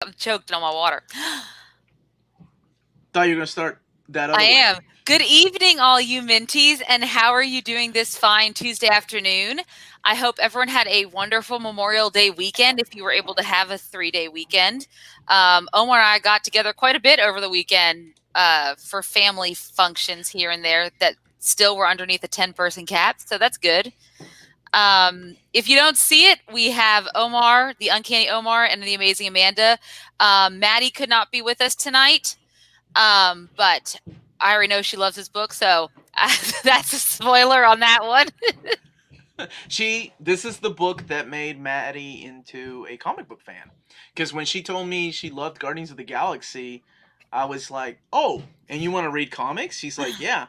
I'm choked on my water. Thought you were gonna start that I other way. am. Good evening, all you Minties, and how are you doing this fine Tuesday afternoon? I hope everyone had a wonderful Memorial Day weekend if you were able to have a 3-day weekend. Omar and I got together quite a bit over the weekend for family functions here and there that still were underneath a 10-person cap, so that's good. If you don't see it, we have Omar, the Uncanny Omar, and the Amazing Amanda. Maddie could not be with us tonight. But I already know she loves his book, so that's a spoiler on that one. This is the book that made Maddie into a comic book fan. Because when she told me she loved Guardians of the Galaxy, I was like, "Oh, and you want to read comics?" She's like, "Yeah."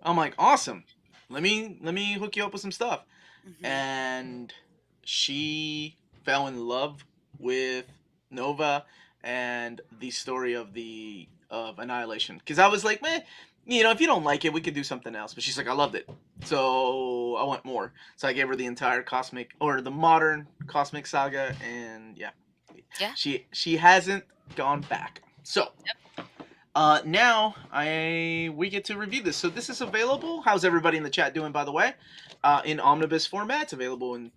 I'm like, "Awesome. Let me hook you up with some stuff." Mhm. And she fell in love with Nova and the story of Annihilation. Because I was like, "Meh, if you don't like it, we could do something else." But she's like, "I loved it, so I want more." So I gave her the entire cosmic or the modern cosmic saga, and yeah, Yeah. she hasn't gone back. So now we get to review this. So this is available. How's everybody in the chat doing, by the way? In omnibus format, it's available in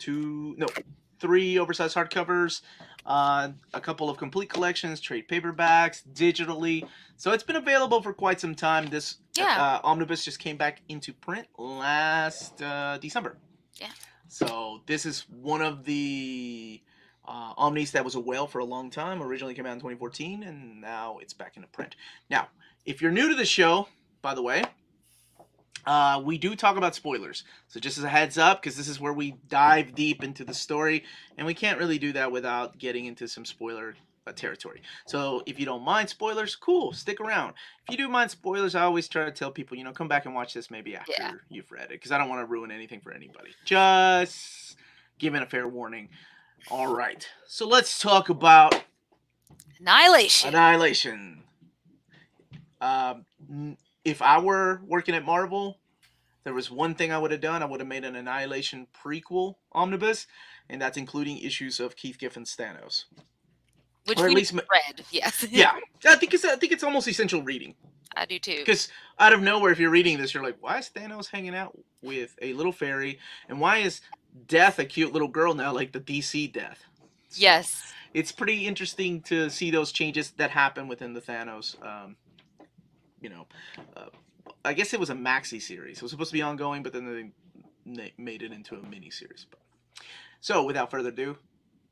three oversized hardcovers, a couple of complete collections, trade paperbacks, digitally. So it's been available for quite some time. This Yeah. omnibus just came back into print last December. Yeah. So this is one of the Omnis that was a whale for a long time. Originally came out in 2014, and now it's back into print. Now, if you're new to the show, by the way, we do talk about spoilers. So just as a heads up, because this is where we dive deep into the story, and we can't really do that without getting into some spoiler territory. So if you don't mind spoilers, cool, stick around. If you do mind spoilers, I always try to tell people, come back and watch this maybe Yeah. after you've read it, because I don't want to ruin anything for anybody. Just giving a fair warning. All right, so let's talk about Annihilation. Annihilation. Um, if I were working at Marvel, there was one thing I would have done. I would have made an Annihilation prequel omnibus, and that's including issues of Keith Giffen's Thanos, Which or at we least, read. Yes. yeah. I think it's almost essential reading I do too. because out of nowhere, if you're reading this, you're like, why is Thanos hanging out with a little fairy, and why is Death a cute little girl now, like the DC Death? So Yes. it's pretty interesting to see those changes that happen within the Thanos. You know, uh, I guess it was a maxi series. It was supposed to be ongoing, but then they made it into a mini series. So, without further ado,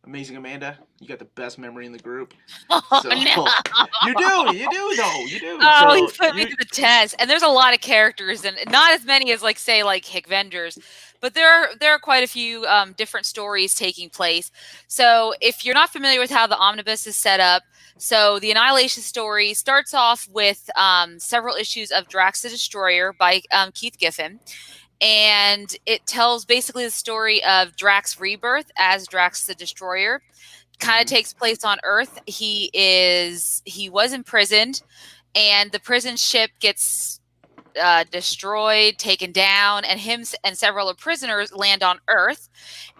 Amazing Amanda, you got the best memory in the group. Oh So, no. you do. Oh, So, he's put me to the test. And there's a lot of characters, and not as many as like Hick Vendors, but there are quite a few different stories taking place. So if you're not familiar with how the omnibus is set up, so the Annihilation story starts off with several issues of Drax the Destroyer by Keith Giffen. And it tells basically the story of Drax' rebirth as Drax the Destroyer. Kind of takes place on Earth. He was imprisoned, and the prison ship gets destroyed, taken down, and him and several of prisoners land on Earth,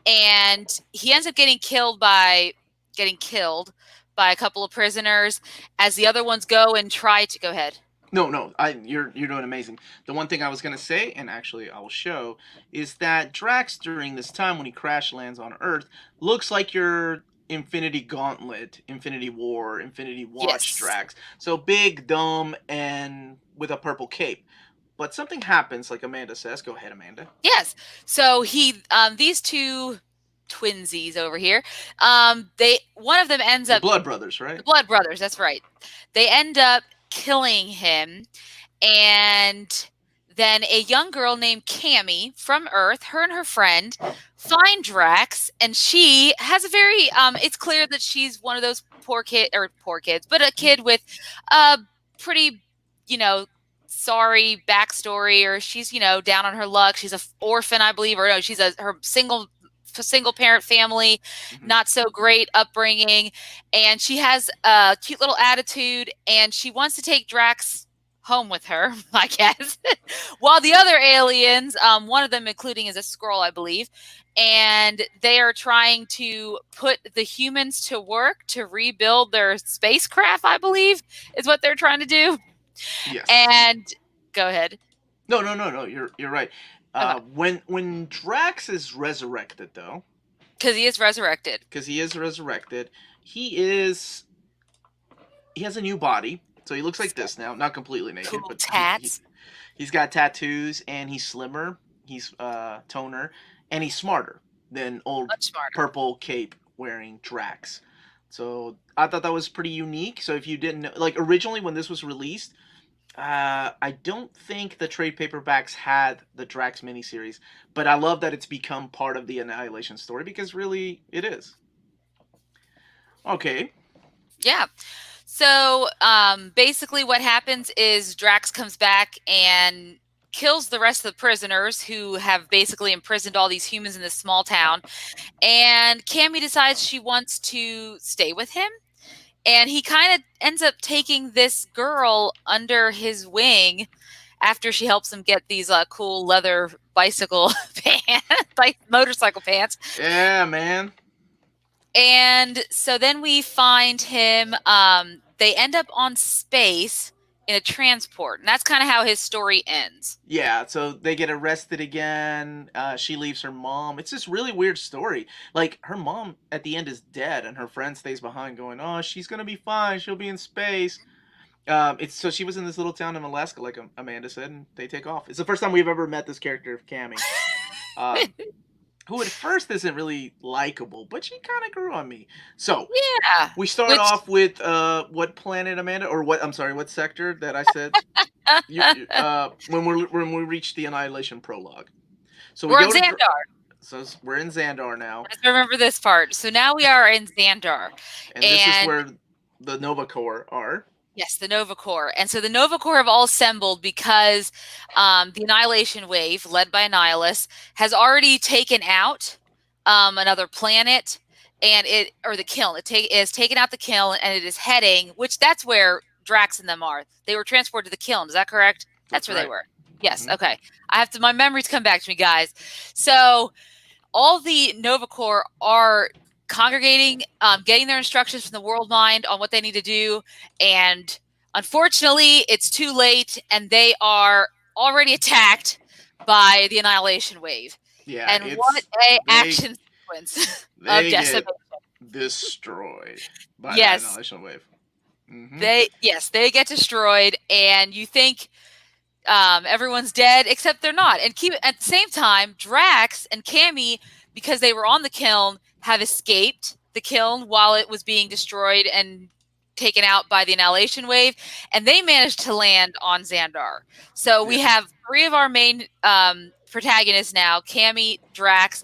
and he ends up getting killed by a couple of prisoners as the other ones go and try to go ahead. no, you're doing amazing. The one thing I was gonna say, and actually I will show, is that Drax during this time when he crash lands on Earth looks like your Infinity Gauntlet, Infinity War, Infinity Watch Yes. Drax. So big, dumb, and with a purple cape. But something happens, like Amanda says. Go ahead, Amanda. Yes. So these two twinsies over here, they one of them ends The up Blood Brothers, the right? Blood Brothers. That's right. They end up killing him, and then a young girl named Cammy from Earth, her and her friend, find Drax, and she has a very it's clear that she's one of those poor kids, but a kid with a pretty, you know, sorry backstory, or she's, down on her luck. She's a orphan, I believe, or no, she's her single parent family, not so great upbringing, and she has a cute little attitude, and she wants to take Drax home with her, I guess. While the other aliens, one of them including is a Skrull, I believe, and they are trying to put the humans to work to rebuild their spacecraft, I believe, is what they're trying to do. Yes. And go ahead. No. You're right. Okay. When Drax is resurrected, though, Because he is resurrected. he has a new body, so he looks like this now, not completely naked, Cool but tats. he's got tattoos, and he's slimmer, he's toner, and he's smarter than old Much smarter. purple cape wearing Drax. So I thought that was pretty unique. So if you didn't know, like originally when this was released, I don't think the trade paperbacks had the Drax miniseries, but I love that it's become part of the Annihilation story because really it is. Okay. Yeah. So basically, what happens is Drax comes back and kills the rest of the prisoners who have basically imprisoned all these humans in this small town. And Cammy decides she wants to stay with him. And he kind of ends up taking this girl under his wing after she helps him get these cool leather bicycle pants, like motorcycle pants. Yeah, man. And so then we find him. They end up on space in a transport, and that's kind of how his story ends. Yeah, so they get arrested again. She leaves her mom. It's this really weird story. Like, her mom at the end is dead, and her friend stays behind going, oh, she's going to be fine. She'll be in space. So she was in this little town in Alaska, like Amanda said, and they take off. It's the first time we've ever met this character, Cammy. Who at first isn't really likable, but she kind of grew on me. So yeah, we start off with what planet, Amanda, or what? I'm sorry, what sector that I said? When we reach the Annihilation prologue. So we're in Xandar. So we're in Xandar now. Let's remember this part. So now we are in Xandar, and this is where the Nova Corps are. Yes, the Nova Corps. And so the Nova Corps have all assembled because the Annihilation Wave, led by Annihilus, has already taken out another planet, and the Kiln. It is taken out the Kiln, and it is heading, which that's where Drax and them are. They were transported to the Kiln. Is that correct? That's where they were. Yes. Mm-hmm. Okay. My memories come back to me, guys. So all the Nova Corps are congregating, getting their instructions from the World Mind on what they need to do, and unfortunately it's too late, and they are already attacked by the Annihilation Wave. Yeah, and what a action sequence of decimation. Destroyed by the Annihilation Wave. Mm-hmm. They get destroyed, and you think everyone's dead, except they're not. And at the same time, Drax and Cammy, because they were on the Kiln, have escaped the Kiln while it was being destroyed and taken out by the Annihilation Wave, and they managed to land on Xandar. So we have three of our main protagonists now: Cammy, Drax,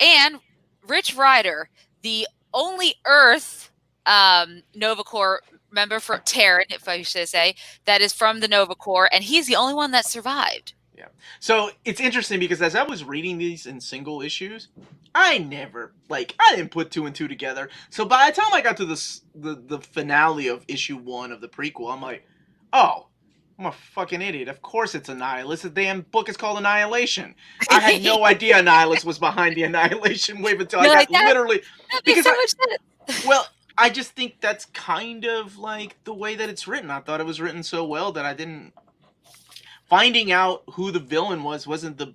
and Rich Ryder, the only Earth Nova Corps member for Terran, if I should say, that is from the Nova Corps, and he's the only one that survived. Yeah. So it's interesting because as I was reading these in single issues, I didn't put two and two together. So by the time I got to the finale of issue 1 of the prequel, I'm like, oh, I'm a fucking idiot. Of course it's Annihilus. The damn book is called Annihilation. I had no idea Annihilus was behind the Annihilation Wave until I got literally... Because well, I just think that's kind of like the way that it's written. I thought it was written so well that I didn't... Finding out who the villain wasn't the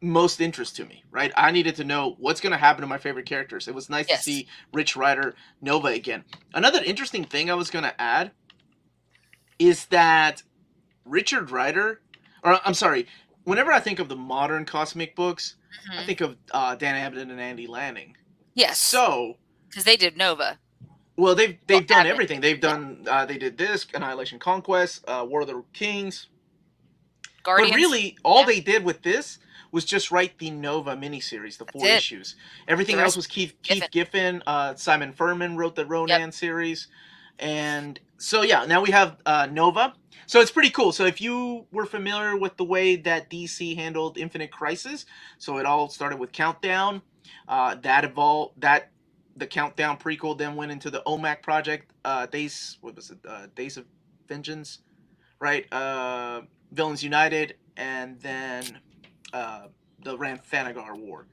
most interest to me, right? I needed to know what's going to happen to my favorite characters. It was nice to see Rich Ryder Nova again. Another interesting thing I was going to add is that Richard Ryder, whenever I think of the modern cosmic books, I think of Dan Abnett and Andy Lanning. Yes. So, because they did Nova. Well, they've done everything. They've done they did this Annihilation Conquest, War of the Kings. Guardians. But really, all they did with this was just write the Nova miniseries, the 4 issues. Everything else was Keith Giffen. Simon Furman wrote the Ronan series. And so, now we have Nova. So it's pretty cool. So if you were familiar with the way that DC handled Infinite Crisis, so it all started with Countdown. The Countdown prequel then went into the OMAC project, Days of Vengeance. right? Villains United, and then the Ranthanagar War.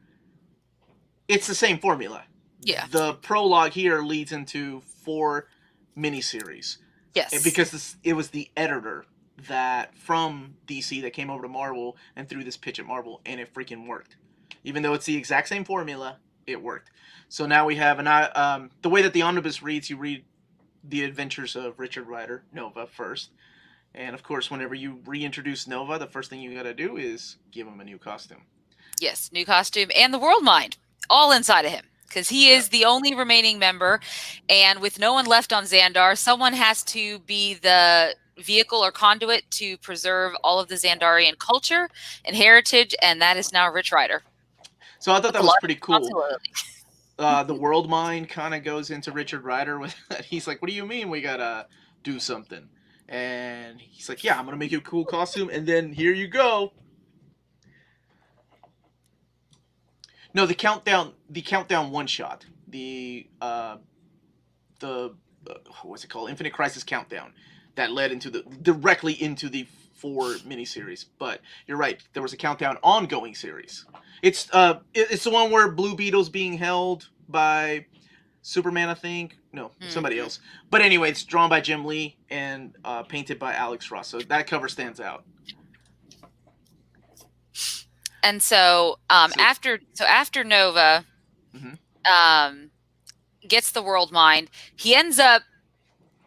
It's the same formula. Yeah. The prologue here leads into 4 miniseries. Yes. Because it was the editor that from DC that came over to Marvel and threw this pitch at Marvel, and it freaking worked. Even though it's the exact same formula, it worked. So now we have the way that the omnibus reads, you read the adventures of Richard Ryder, Nova, first. And of course, whenever you reintroduce Nova, the first thing you gotta do is give him a new costume. Yes, new costume and the world mind all inside of him, because he is the only remaining member, and with no one left on Xandar, someone has to be the vehicle or conduit to preserve all of the Xandarian culture and heritage, and that is now Rich Ryder. So I thought that was pretty cool. The world mind kind of goes into Richard Ryder with he's like, "What do you mean we gotta do something?" And he's like, "Yeah, I'm gonna make you a cool costume, and then here you go." No, the countdown one shot, what's it called? Infinite Crisis Countdown, that led directly into the 4 miniseries. But you're right, there was a countdown ongoing series. It's the one where Blue Beetle's being held by Superman, I think. No, somebody else. But anyway, it's drawn by Jim Lee and painted by Alex Ross. So that cover stands out. And so after Nova gets the world mind, he ends up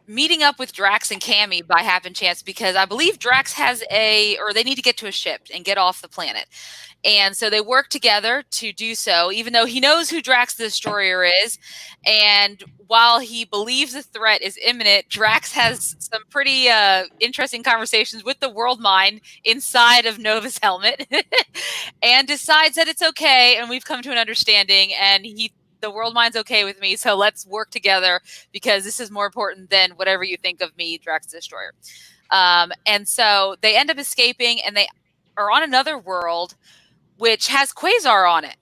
meeting up with Drax and Cammy by happen chance, because I believe Drax they need to get to a ship and get off the planet. And so they work together to do so, even though he knows who Drax the Destroyer is. And while he believes the threat is imminent, Drax has some pretty interesting conversations with the world mind inside of Nova's helmet and decides that it's okay, and we've come to an understanding, and the world mind's okay with me, so let's work together, because this is more important than whatever you think of me, Drax the Destroyer. And so they end up escaping, and they are on another world, which has Quasar on it.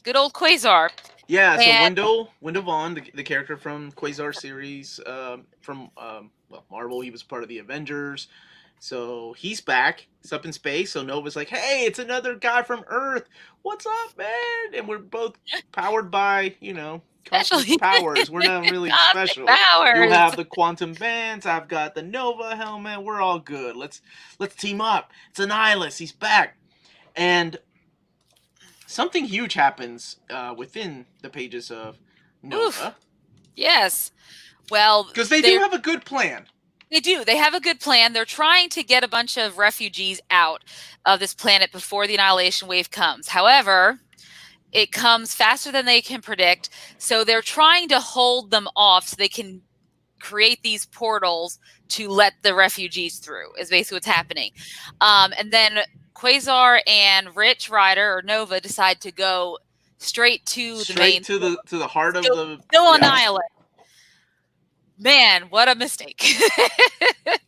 Good old Quasar. Yeah, so Wendell Vaughn, the character from Quasar series, from Marvel, he was part of the Avengers. So he's back. He's up in space. So Nova's like, "Hey, it's another guy from Earth. What's up, man?" And we're both powered by, cosmic powers. We're not really special. You have the quantum bands. I've got the Nova helmet. We're all good. Let's team up. It's Annihilus. He's back. And something huge happens within the pages of Nova. Oof. Yes. Well, because they do have a good plan. They do. They have a good plan. They're trying to get a bunch of refugees out of this planet before the Annihilation Wave comes. However, it comes faster than they can predict. So they're trying to hold them off so they can create these portals to let the refugees through, is basically what's happening. And then Quasar and Rich Ryder, or Nova, decide to go straight to the heart of the Annihilate. Man, what a mistake.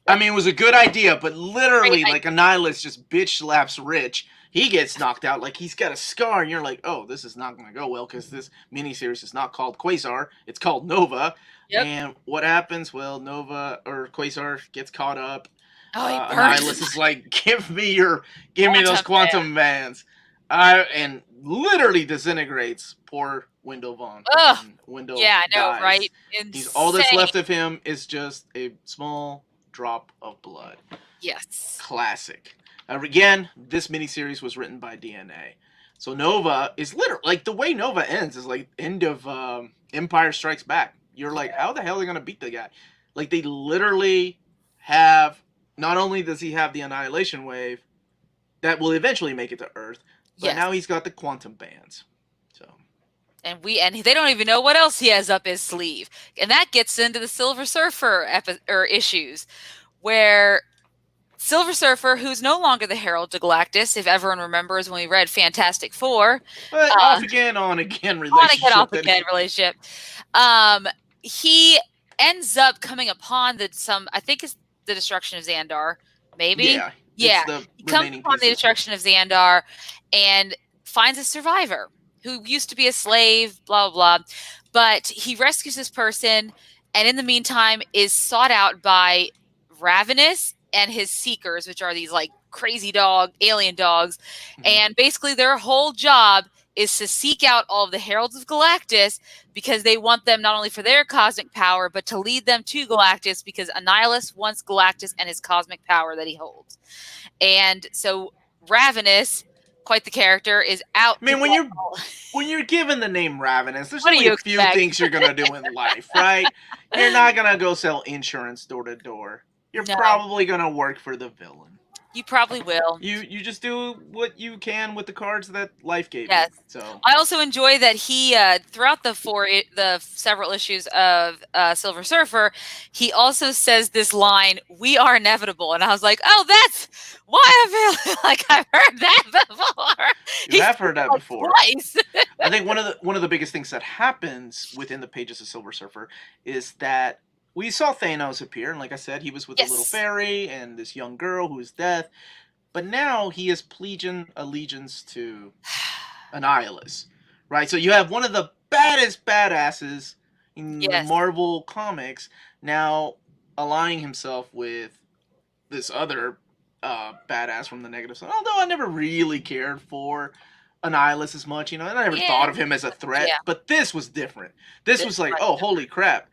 I mean, it was a good idea, but literally, like, Annihilus just bitch slaps Rich. He gets knocked out, like he's got a scar, and you're like, oh, this is not going to go well, because this miniseries is not called Quasar, it's called Nova. Yep. And what happens? Well, Nova, or Quasar, gets caught up. Annihilus is like, give me those quantum bands. And literally disintegrates poor Wendell Vaughn. Wendell I know, dies. right? All that's left of him is just a small drop of blood. Yes. Classic. Again, this miniseries was written by DNA. So Nova is literally, like, the way Nova ends is like end of Empire Strikes Back. You're like, how the hell are they going to beat the guy? Like, they literally have, not only does he have the Annihilation Wave that will eventually make it to Earth, but now he's got the quantum bands. So, and they don't even know what else he has up his sleeve. And that gets into the Silver Surfer issues, where Silver Surfer, who's no longer the Herald of Galactus, if everyone remembers when we read Fantastic Four. Off again, on again relationship. Off again relationship. He ends up coming upon I think it's the destruction of Xandar, maybe? Yeah. He comes upon the destruction of Xandar and finds a survivor who used to be a slave, blah, blah, blah. But he rescues this person, and in the meantime is sought out by Ravenous and his Seekers, which are these like crazy alien dogs. And basically their whole job is to seek out all of the Heralds of Galactus because they want them not only for their cosmic power, but to lead them to Galactus because Annihilus wants Galactus and his cosmic power that he holds. And so Ravenous, quite the character, is out. I mean, when you're given the name Ravenous, there's What do only you a few expect? things you're gonna do in life, right? You're not gonna go sell insurance door to door. You're No. probably gonna work for the villain. You probably will. You just do what you can with the cards that life gave Yes. you. So I also enjoy that he, throughout the several issues of Silver Surfer, he also says this line, "We are inevitable," and I was like, "Oh, that's why I feel like I've heard that before." you have heard that before. Twice. I think one of the biggest things that happens within the pages of Silver Surfer is that we saw Thanos appear, and like I said, he was with a little fairy and this young girl who is Death. But now he is pledging allegiance to Annihilus, right? So you have one of the baddest badasses in the Marvel comics now aligning himself with this other badass from the negative side. Although I never really cared for Annihilus as much, and I never thought of him as a threat. Yeah. But this was different. This was like, oh, holy crap.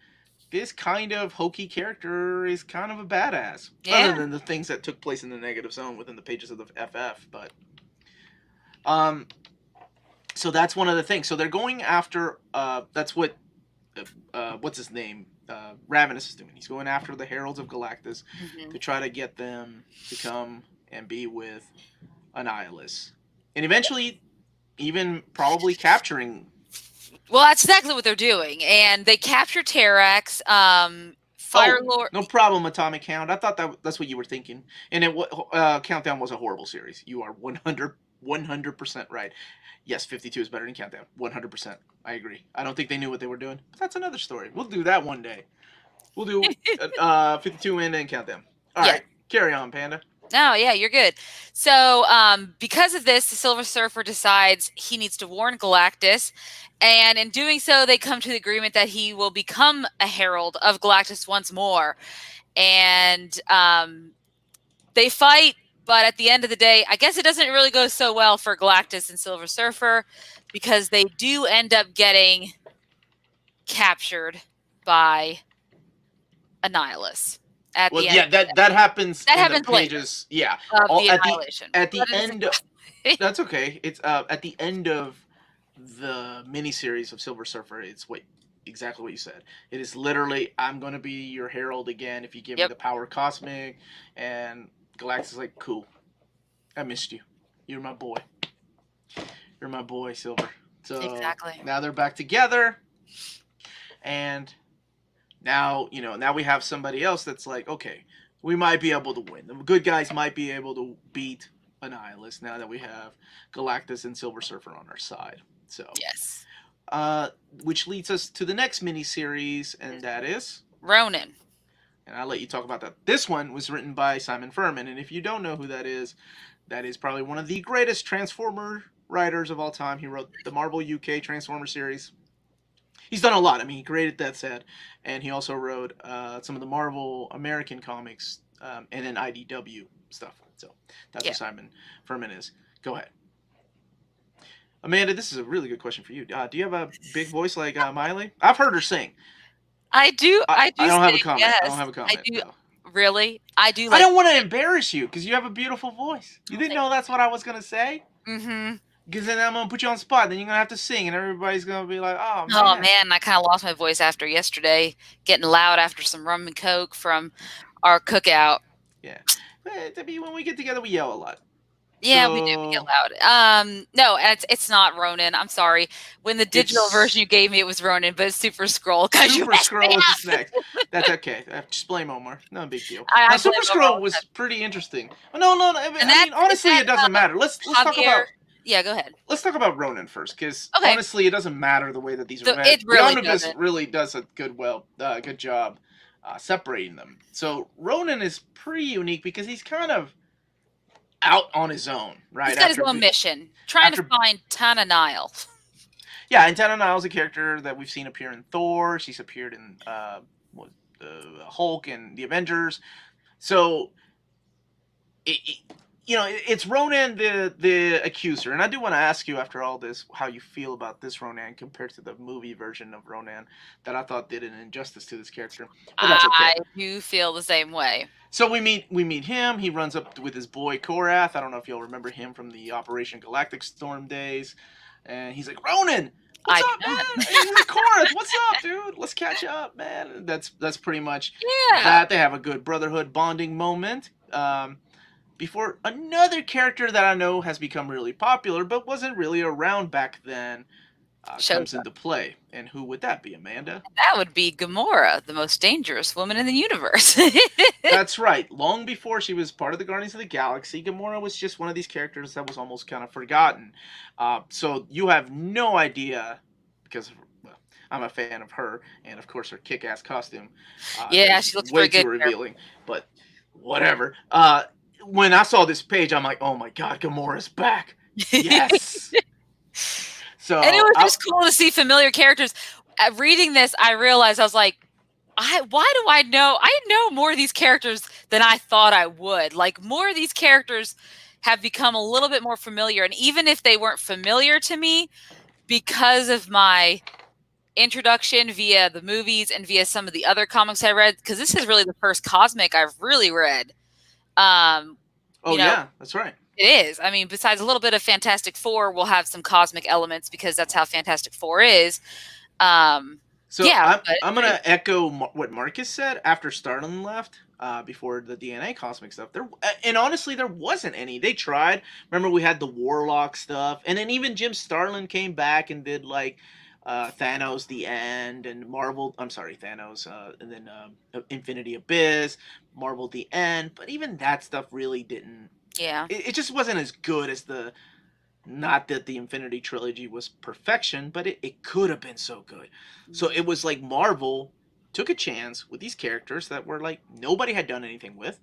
This kind of hokey character is kind of a badass. Yeah. Other than the things that took place in the negative zone within the pages of the FF. But so that's one of the things. So they're going after that's what what's his name? Ravenous is doing. He's going after the Heralds of Galactus to try to get them to come and be with Annihilus. And eventually even probably capturing. Well, that's exactly what they're doing, and they capture Terrax. Fire Lord. No problem, Atomic Hound. I thought that's what you were thinking. And Countdown was a horrible series. You are 100% right. Yes, 52 is better than Countdown. 100%. I agree. I don't think they knew what they were doing. But that's another story. We'll do that one day. We'll do 52 and then Countdown. All right, carry on, Panda. No, yeah, you're good. So because of this, the Silver Surfer decides he needs to warn Galactus. And in doing so, they come to the agreement that he will become a Herald of Galactus once more. And they fight, but at the end of the day, I guess it doesn't really go so well for Galactus and Silver Surfer because they do end up getting captured by Annihilus. That happens. That in happens the pages. Later. Yeah, the Annihilation. At the end. That's okay. It's at the end of the miniseries of Silver Surfer. It's exactly what you said. It is literally, I'm gonna be your herald again if you give me the power cosmic. And Galactus is like, cool. I missed you. You're my boy. You're my boy, Silver. So exactly. Now they're back together, and. Now, now we have somebody else that's like, okay, we might be able to win. The good guys might be able to beat Annihilus now that we have Galactus and Silver Surfer on our side. So yes. Which leads us to the next miniseries, and that is Ronan. And I'll let you talk about that. This one was written by Simon Furman, and if you don't know who that is probably one of the greatest Transformer writers of all time. He wrote the Marvel UK Transformer series. He's done a lot. I mean, he created Death's Head, and he also wrote some of the Marvel American comics and then IDW stuff. So that's what Simon Furman is. Go ahead. Amanda, this is a really good question for you. Do you have a big voice like Miley? I've heard her sing. I do. I don't sing, have a comment. yes. I don't have a comment. I do. No. Really? I do. I don't want to embarrass you because you have a beautiful voice. You didn't know that's what I was going to say? Mm-hmm. Because then I'm going to put you on the spot. Then you're going to have to sing, and everybody's going to be like, oh, man. Oh, man, I kind of lost my voice after yesterday, getting loud after some rum and coke from our cookout. Yeah. When we get together, we yell a lot. Yeah, we do. We get loud. No, it's not Ronan. I'm sorry. When the digital version you gave me, it was Ronan, but it's Super Skrull. Super Skrull is next. That's okay. Just blame Omar. No big deal. Now, Super Skrull was pretty interesting. No. I mean, honestly, it doesn't matter. Let's talk about. Yeah, go ahead. Let's talk about Ronan first, because honestly, it doesn't matter the way that these are read. It really the Omnibus really does a good job separating them. So Ronan is pretty unique because he's kind of out on his own, right? He's got his own mission, trying to find Tana Nile. Yeah, and Tana Nile's a character that we've seen appear in Thor. She's appeared in Hulk and the Avengers. So, it's Ronan the Accuser, and I do want to ask you after all this how you feel about this Ronan compared to the movie version of Ronan that I thought did an injustice to this character, but that's okay. I do feel the same way. So we meet him. He runs up with his boy Korath. I don't know if you'll remember him from the Operation Galactic Storm days, and he's like, Ronan, what's up, man? He's like, Korath, what's up, dude? Let's catch up, man. That's pretty much that. They have a good brotherhood bonding moment. Before another character that I know has become really popular but wasn't really around back then comes into play. And who would that be, Amanda? That would be Gamora, the most dangerous woman in the universe. That's right. Long before she was part of the Guardians of the Galaxy, Gamora was just one of these characters that was almost kind of forgotten. So you have no idea, because I'm a fan of her, and of course her kick-ass costume. Yeah, she looks way pretty too good revealing, but whatever. When I saw this page, I'm like, oh my god, Gamora's back. Yes. So, and it was just cool to see familiar characters. Reading this, I realized I was like, why do I know? I know more of these characters than I thought I would. Like, more of these characters have become a little bit more familiar. And even if they weren't familiar to me, because of my introduction via the movies and via some of the other comics I read, because this is really the first cosmic I've really read. Yeah, that's right. It is. I mean, besides a little bit of Fantastic Four, we'll have some cosmic elements because that's how Fantastic Four is. I'm going to echo what Marcus said after Starlin left, before the DNA cosmic stuff. And honestly, there wasn't any. They tried. Remember, we had the Warlock stuff, and then even Jim Starlin came back and did like Thanos The End and Marvel. I'm sorry, Thanos, and then Infinity Abyss, Marvel The End. But even that stuff really didn't. Yeah. It just wasn't as good as the. Not that the Infinity Trilogy was perfection, but it could have been so good. So it was like Marvel took a chance with these characters that were like nobody had done anything with.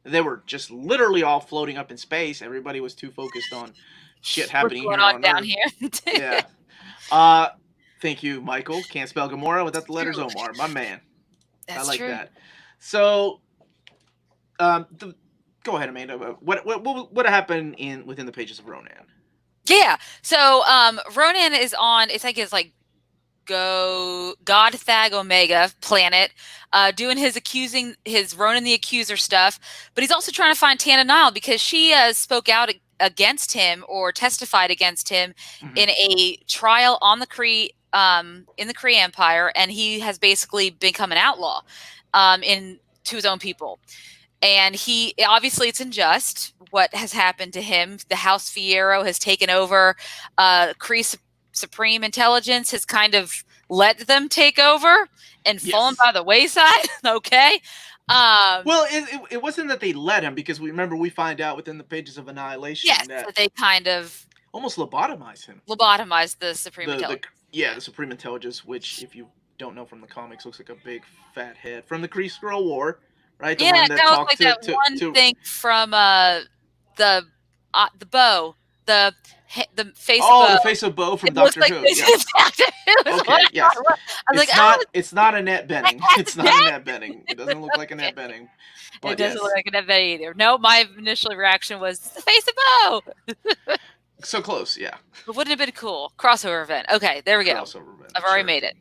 They were just literally all floating up in space. Everybody was too focused on shit happening here on down Earth. Yeah. Thank you, Michael. Can't spell Gamora without the letters Omar. My man. That's I like true. that. So, go ahead, Amanda. What happened within the pages of Ronan? Yeah. So Ronan is on, it's like God Thag Omega planet, doing his Ronan the Accuser stuff, but he's also trying to find Tana Nile because she spoke out against him or testified against him in a trial on the Kree, in the Kree Empire, and he has basically become an outlaw to his own people. And obviously it's unjust what has happened to him. The House Fiero has taken over. Kree Supreme Intelligence has kind of let them take over and fallen by the wayside. Okay. Well, it wasn't that they let him, because we find out within the pages of Annihilation that they kind of almost lobotomized him. Lobotomized the Supreme Intelligence. The Supreme Intelligence, which, if you don't know from the comics, looks like a big fat head from the Kree Skrull War. Right? The one that was like that one thing from the bow, the face of Bo. Oh, the face of Bo from Doctor Who. Yes. Okay, yes. It's not Annette Bening. It's not Annette Bening. It doesn't look like Annette Bening. It doesn't look like Annette Bening either. No, my initial reaction was the face of Bo. So close, yeah. But wouldn't it have been cool? Crossover event. Okay, there we go. Crossover event. I've already made it.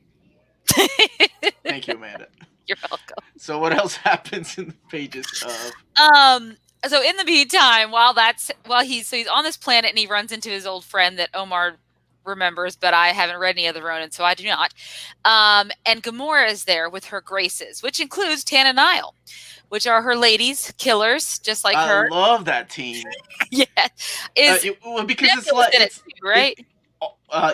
Thank you, Amanda. You're welcome. So what else happens in the pages of? So in the meantime, he's on this planet and he runs into his old friend that Omar remembers, but I haven't read any of the Ronin, so I do not. And Gamora is there with her graces, which includes Tana Nile, which are her ladies, killers, just like her. I love that team. Yeah, because it's like right.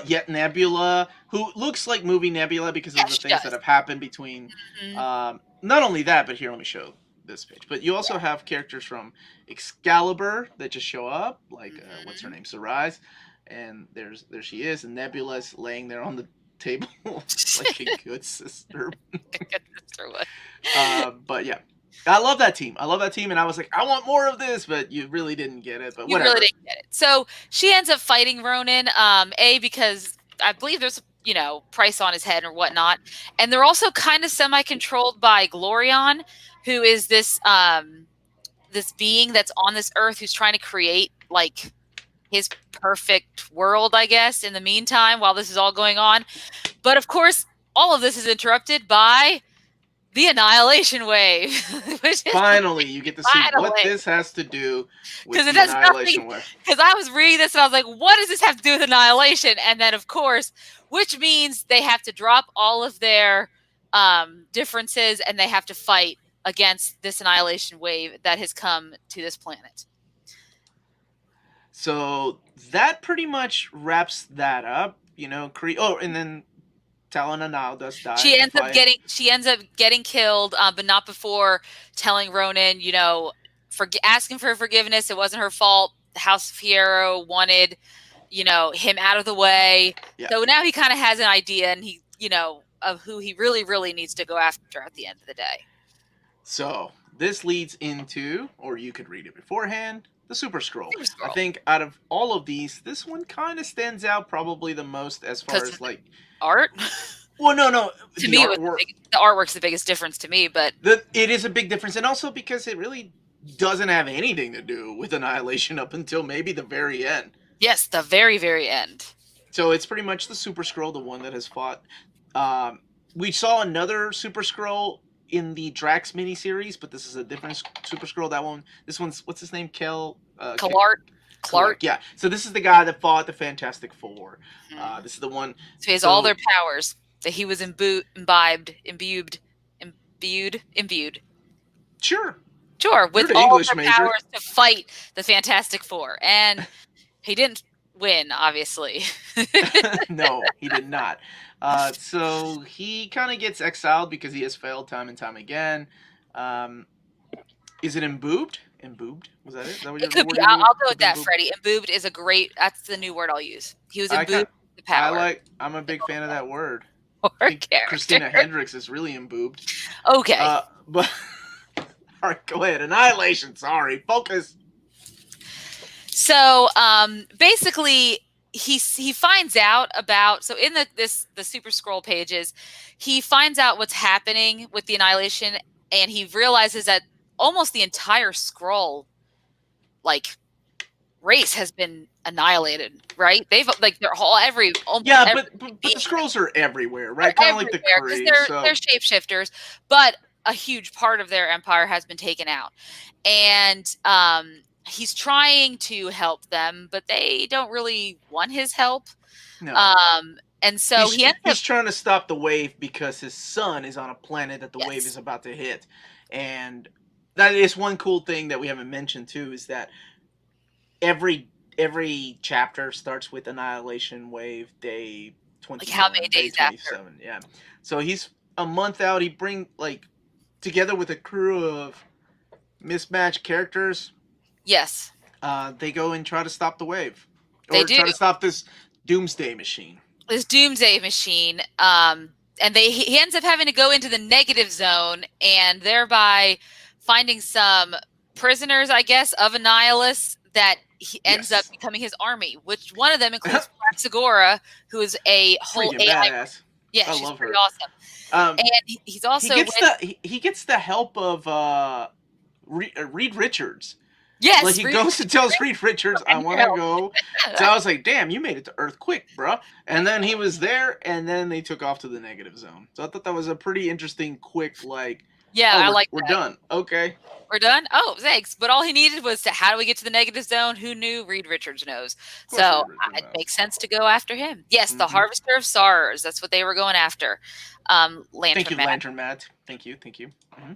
Yet Nebula, who looks like movie Nebula because of the things that have happened between. Not only that, but here, let me show this page. But you also have characters from Excalibur that just show up, like what's her name, Sarais, and there she is, and Nebula's laying there on the table like a good sister. But yeah. I love that team. And I was like, I want more of this, but you really didn't get it. But whatever. You really didn't get it. So she ends up fighting Ronan, because I believe there's price on his head or whatnot, and they're also kind of semi-controlled by Glorion, who is this this being that's on this earth who's trying to create like his perfect world, I guess, in the meantime, while this is all going on. But of course, all of this is interrupted by the Annihilation Wave. Finally, you get to see what this has to do with the Annihilation Wave. Because I was reading this and I was like, what does this have to do with Annihilation? And then, of course, which means they have to drop all of their differences and they have to fight against this Annihilation Wave that has come to this planet. So that pretty much wraps that up, you know. And then Talana now does die. She ends up getting killed, but not before telling Ronan, you know, asking for forgiveness. It wasn't her fault. The House of Fierro wanted, you know, him out of the way. Yeah. So now he kind of has an idea, and he, you know, of who he really, really needs to go after at the end of the day. So this leads into, or you could read it beforehand, the Super Scroll. I think out of all of these, this one kind of stands out probably the most as far as like art. Well, no. To me, the artwork's the biggest difference to me, but it is a big difference, and also because it really doesn't have anything to do with Annihilation up until maybe the very end. Yes, the very, very end. So it's pretty much the Super Scroll, the one that has fought. We saw another Super Scroll in the Drax miniseries, but this is a different Super Scroll. This one's, what's his name? Clark. Yeah. So this is the guy that fought the Fantastic Four. This is the one. So he has all their powers that he was imbued. Sure. With all their powers to fight the Fantastic Four, and he didn't win, obviously. No, he did not. So he kind of gets exiled because he has failed time and time again. Is it imbued? Imbued? Was that it? It could be. I'll go with that, Freddie. Imbued is that's the new word I'll use. He was imbued with the power. I'm a big fan of that word. I think Christina Hendricks is really imbubed. Okay. But all right, go ahead. Annihilation. Sorry, focus. So basically, he finds out about, so in the Super Scroll pages, he finds out what's happening with the Annihilation, and he realizes that almost the entire Skrull like race has been annihilated, right? They've like their whole but the Skrulls are everywhere, right? Kind of like the Kree. They're shapeshifters, but a huge part of their empire has been taken out, and he's trying to help them, but they don't really want his help. No. And so he's trying to stop the wave because his son is on a planet that the wave is about to hit, and that is one cool thing that we haven't mentioned too, is that every chapter starts with Annihilation Wave Day 27. Like how many days after? Yeah. So he's a month out. He together with a crew of mismatched characters. Yes. They go and try to stop the wave. They try to stop this doomsday machine. And he ends up having to go into the negative zone and thereby finding some prisoners, I guess, of Annihilus that he ends up becoming his army, which one of them includes Praxagora, who is a whole AI. Badass. Yeah, I she's love her. pretty awesome. And he's also he gets the help of Reed Richards. Yes, like he goes and tells Reed Richards, "I want to go." So I was like, "Damn, you made it to Earth quick, bro!" And then he was there, and then they took off to the negative zone. So I thought that was a pretty interesting, quick, like. Yeah, I like that. We're done. Okay. We're done? Oh, thanks. But all he needed was how do we get to the negative zone? Who knew? Reed Richards knows. So it makes sense to go after him. Yes, the Harvester of Sorrows. That's what they were going after. Lantern Matt. Thank you. Mm-hmm.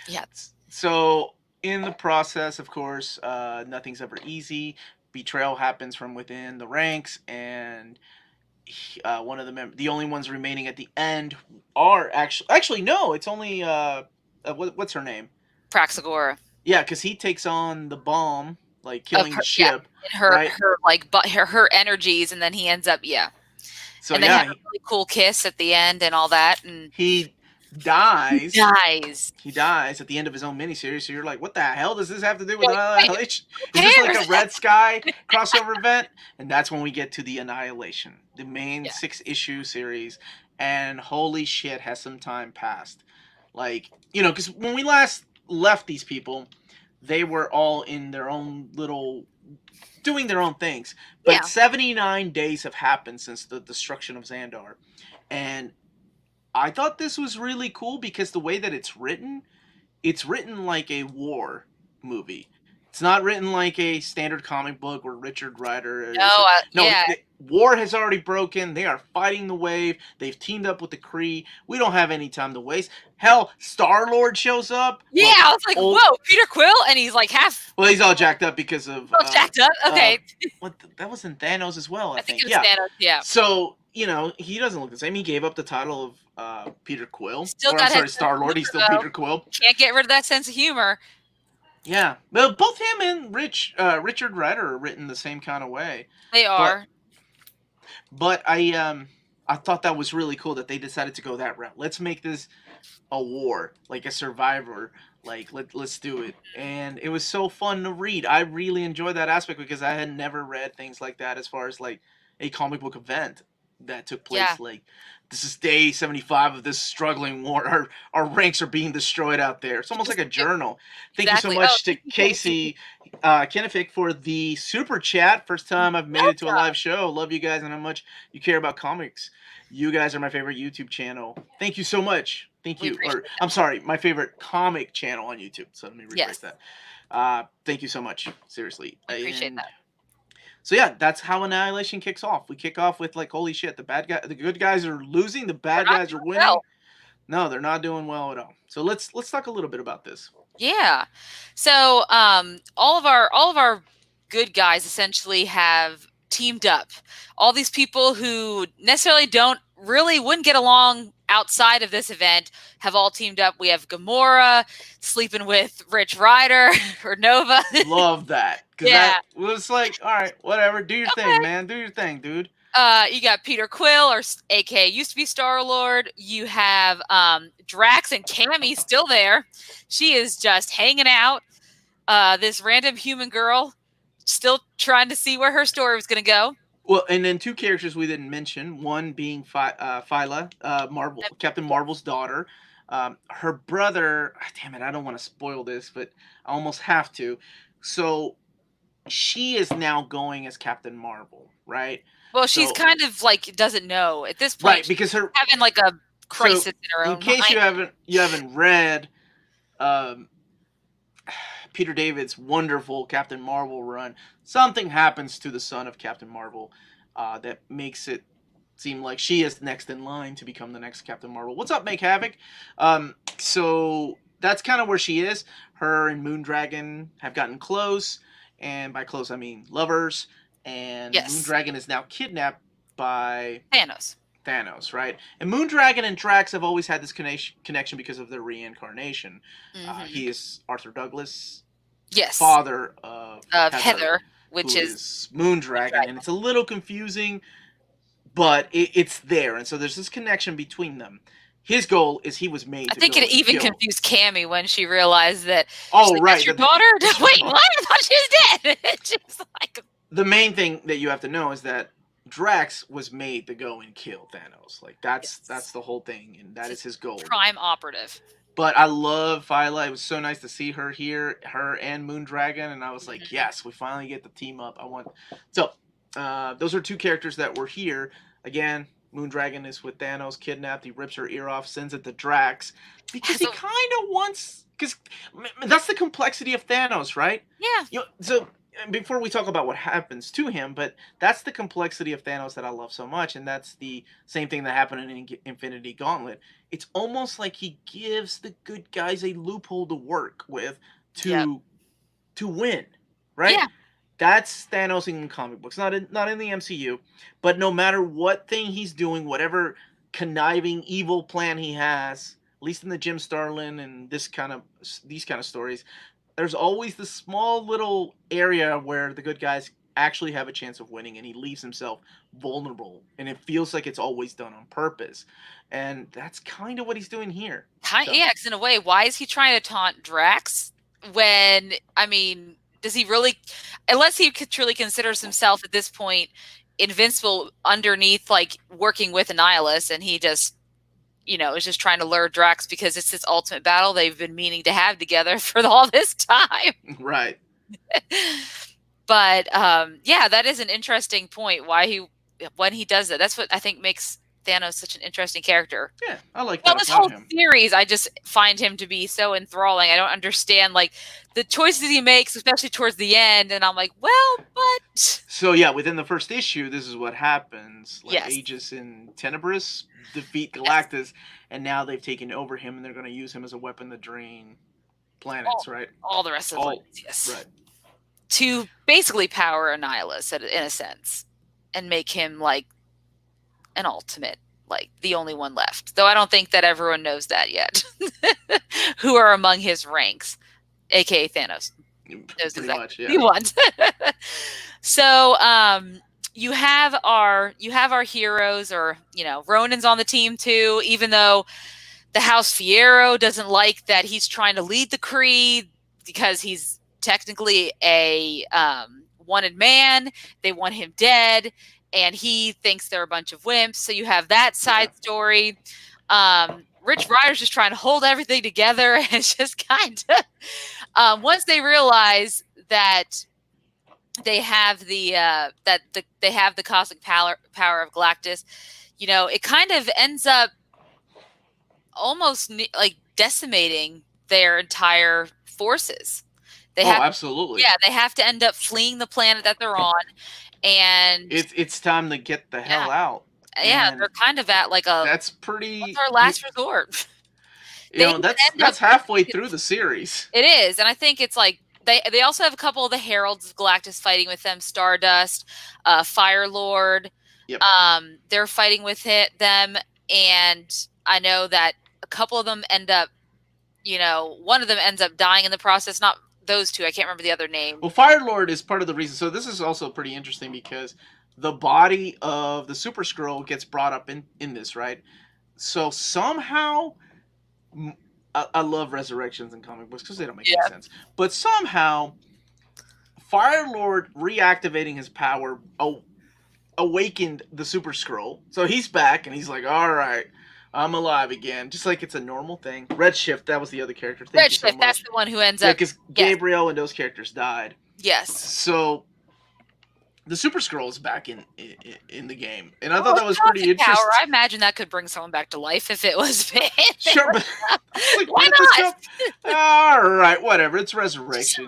Yeah. So in the process, of course, nothing's ever easy. Betrayal happens from within the ranks, and one of the only ones remaining at the end are actually no, it's only what's her name? Praxagora. Yeah, because he takes on the bomb, like killing the ship. Yeah. Her energies, and then he ends up So and they have a really cool kiss at the end and all that, and he dies. He dies at the end of his own miniseries. So you're like, what the hell does this have to do with Annihilation? Is this like a Red Sky crossover event? And that's when we get to the Annihilation, the main 6-issue series. And holy shit, has some time passed. Like, you know, because when we last left these people, they were all in their own little doing their own things. But Yeah. 79 days have happened since the destruction of Xandar. And I thought this was really cool because the way that it's written like a war movie. It's not written like a standard comic book where Richard Ryder No, is like, no, yeah. war has already broken. They are fighting the wave. They've teamed up with the Kree. We don't have any time to waste. Hell, Star-Lord shows up. Yeah, Well, I was like, whoa, Peter Quill? And he's like half. well, he's all jacked up because of. All jacked up? Okay. That was in Thanos as well, I think. it was Thanos, yeah. So, you know, he doesn't look the same. He gave up the title of Peter Quill. Still Or, got I'm sorry, his Star-Lord. He's still humor, though. Peter Quill. Can't get rid of that sense of humor. Yeah. Well, both him and Richard Ryder are written the same kind of way. They are. But I thought that was really cool that they decided to go that route. Let's make this a war, like a Survivor. Like let's do it. And it was so fun to read. I really enjoyed that aspect because I had never read things like that as far as like a comic book event that took place. Yeah. Like this is day 75 of this struggling war. Our ranks are being destroyed out there. It's almost like a journal. Thank Exactly. you so much to Casey Kennefic for the super chat. First time I've made it to a live show. Love you guys and how much you care about comics. You guys are my favorite YouTube channel. Thank you so much. Thank you. Or I'm sorry, my favorite comic channel on YouTube. So let me rephrase that. Thank you so much. Seriously. I appreciate that. So yeah, that's how Annihilation kicks off. We kick off with like, holy shit, the good guys are losing, the bad guys are winning. Well. No, they're not doing well at all. So let's talk a little bit about this. Yeah. So all of our good guys essentially have teamed up. All these people who necessarily wouldn't get along outside of this event have all teamed up. We have Gamora sleeping with Rich Ryder or Nova. Love that. Yeah. That was like, all right, whatever. Do your thing, man. Do your thing, dude. You got Peter Quill, or aka used to be Star-Lord. You have Drax and Cammy still there. She is just hanging out. This random human girl still trying to see where her story was going to go. Well, and then two characters we didn't mention. One being Phyla, Captain Marvel's daughter. Her brother, damn it, I don't want to spoil this, but I almost have to. So she is now going as Captain Marvel, right? Well, she's kind of like doesn't know at this point. Right, because her having like a crisis in her own. In case you haven't read Peter David's wonderful Captain Marvel run, something happens to the son of Captain Marvel that makes it seem like she is next in line to become the next Captain Marvel. What's up, Make Havoc? So that's kind of where she is. Her and Moondragon have gotten close, and by close I mean lovers. And Moondragon is now kidnapped by Thanos, right? And Moondragon and Drax have always had this connection because of their reincarnation. Mm-hmm. He is Arthur Douglas, father of Heather, which is Moondragon. And it's a little confusing, but it's there. And so there's this connection between them. His goal is he was made. I think it even confused Cammy when she realized that. Oh, right, that's your daughter. Wait, what? I thought she was dead. It's just like. The main thing that you have to know is that Drax was made to go and kill Thanos. Like that's the whole thing, and that is his goal. Prime operative. But I love Phyla. It was so nice to see her here, her and Moondragon, and I was like, yes, we finally get the team up. So those are two characters that were here. Again, Moondragon is with Thanos, kidnapped. He rips her ear off, sends it to Drax because he kind of wants. Because that's the complexity of Thanos, right? Yeah. So. Before we talk about what happens to him, but that's the complexity of Thanos that I love so much, and that's the same thing that happened in Infinity Gauntlet. It's almost like he gives the good guys a loophole to work with to win, right? Yeah. That's Thanos in comic books, not in the MCU, but no matter what thing he's doing, whatever conniving evil plan he has, at least in the Jim Starlin and these kind of stories, there's always this small little area where the good guys actually have a chance of winning, and he leaves himself vulnerable, and it feels like it's always done on purpose. And that's kind of what he's doing here. Yeah, because in a way, why is he trying to taunt Drax when, I mean, does he really, unless he truly considers himself at this point invincible underneath, like, working with Annihilus, and he just, is just trying to lure Drax because it's this ultimate battle they've been meaning to have together for all this time. Right. But that is an interesting point. When he does that, that's what I think makes Thanos such an interesting character. Yeah, I like that This about whole him. series, I just find him to be so enthralling. I don't understand like the choices he makes, especially towards the end, and I'm like, well, but So yeah, within the first issue, this is what happens. Like yes. Aegis and Tenebris defeat Galactus, and now they've taken over him, and they're going to use him as a weapon to drain planets, right? All the rest of the planets, yes. Right. To basically power Annihilus in a sense, and make him like an ultimate, like the only one left. Though I don't think that everyone knows that yet. Who are among his ranks, aka Thanos. Knows Pretty exactly much, yeah. he wants. So you have our heroes, or Ronan's on the team too, even though the House Fiero doesn't like that he's trying to lead the Kree because he's technically a wanted man. They want him dead, and he thinks they're a bunch of wimps. So you have that side story. Ryder's just trying to hold everything together, and it's just kind of once they realize that they have the cosmic power of Galactus, it kind of ends up almost like decimating their entire forces. Absolutely. Yeah, they have to end up fleeing the planet that they're on, and it's time to get the hell out. Yeah, they're kind of at like that's pretty. What's our last resort? That's halfway through the series. It is, and I think it's like they also have a couple of the Heralds of Galactus fighting with them. Stardust, Fire Lord. Yep. They're fighting with them, and I know that a couple of them end up, one of them ends up dying in the process. Not those two. I can't remember the other name. Well, Fire Lord is part of the reason. So this is also pretty interesting because the body of the Super Skrull gets brought up in this, right? So somehow, I love resurrections in comic books because they don't make any sense. But somehow, Fire Lord reactivating his power awakened the Super Skrull. So he's back and he's like, all right, I'm alive again. Just like it's a normal thing. Redshift, that was the other character. Redshift, that's the one who ends up. Because Gabriel and those characters died. Yes. So the Super Skrull is back in the game, and I thought that was pretty interesting. Power. I imagine that could bring someone back to life if it was. Sure, but like, why not? All right, whatever. It's resurrection.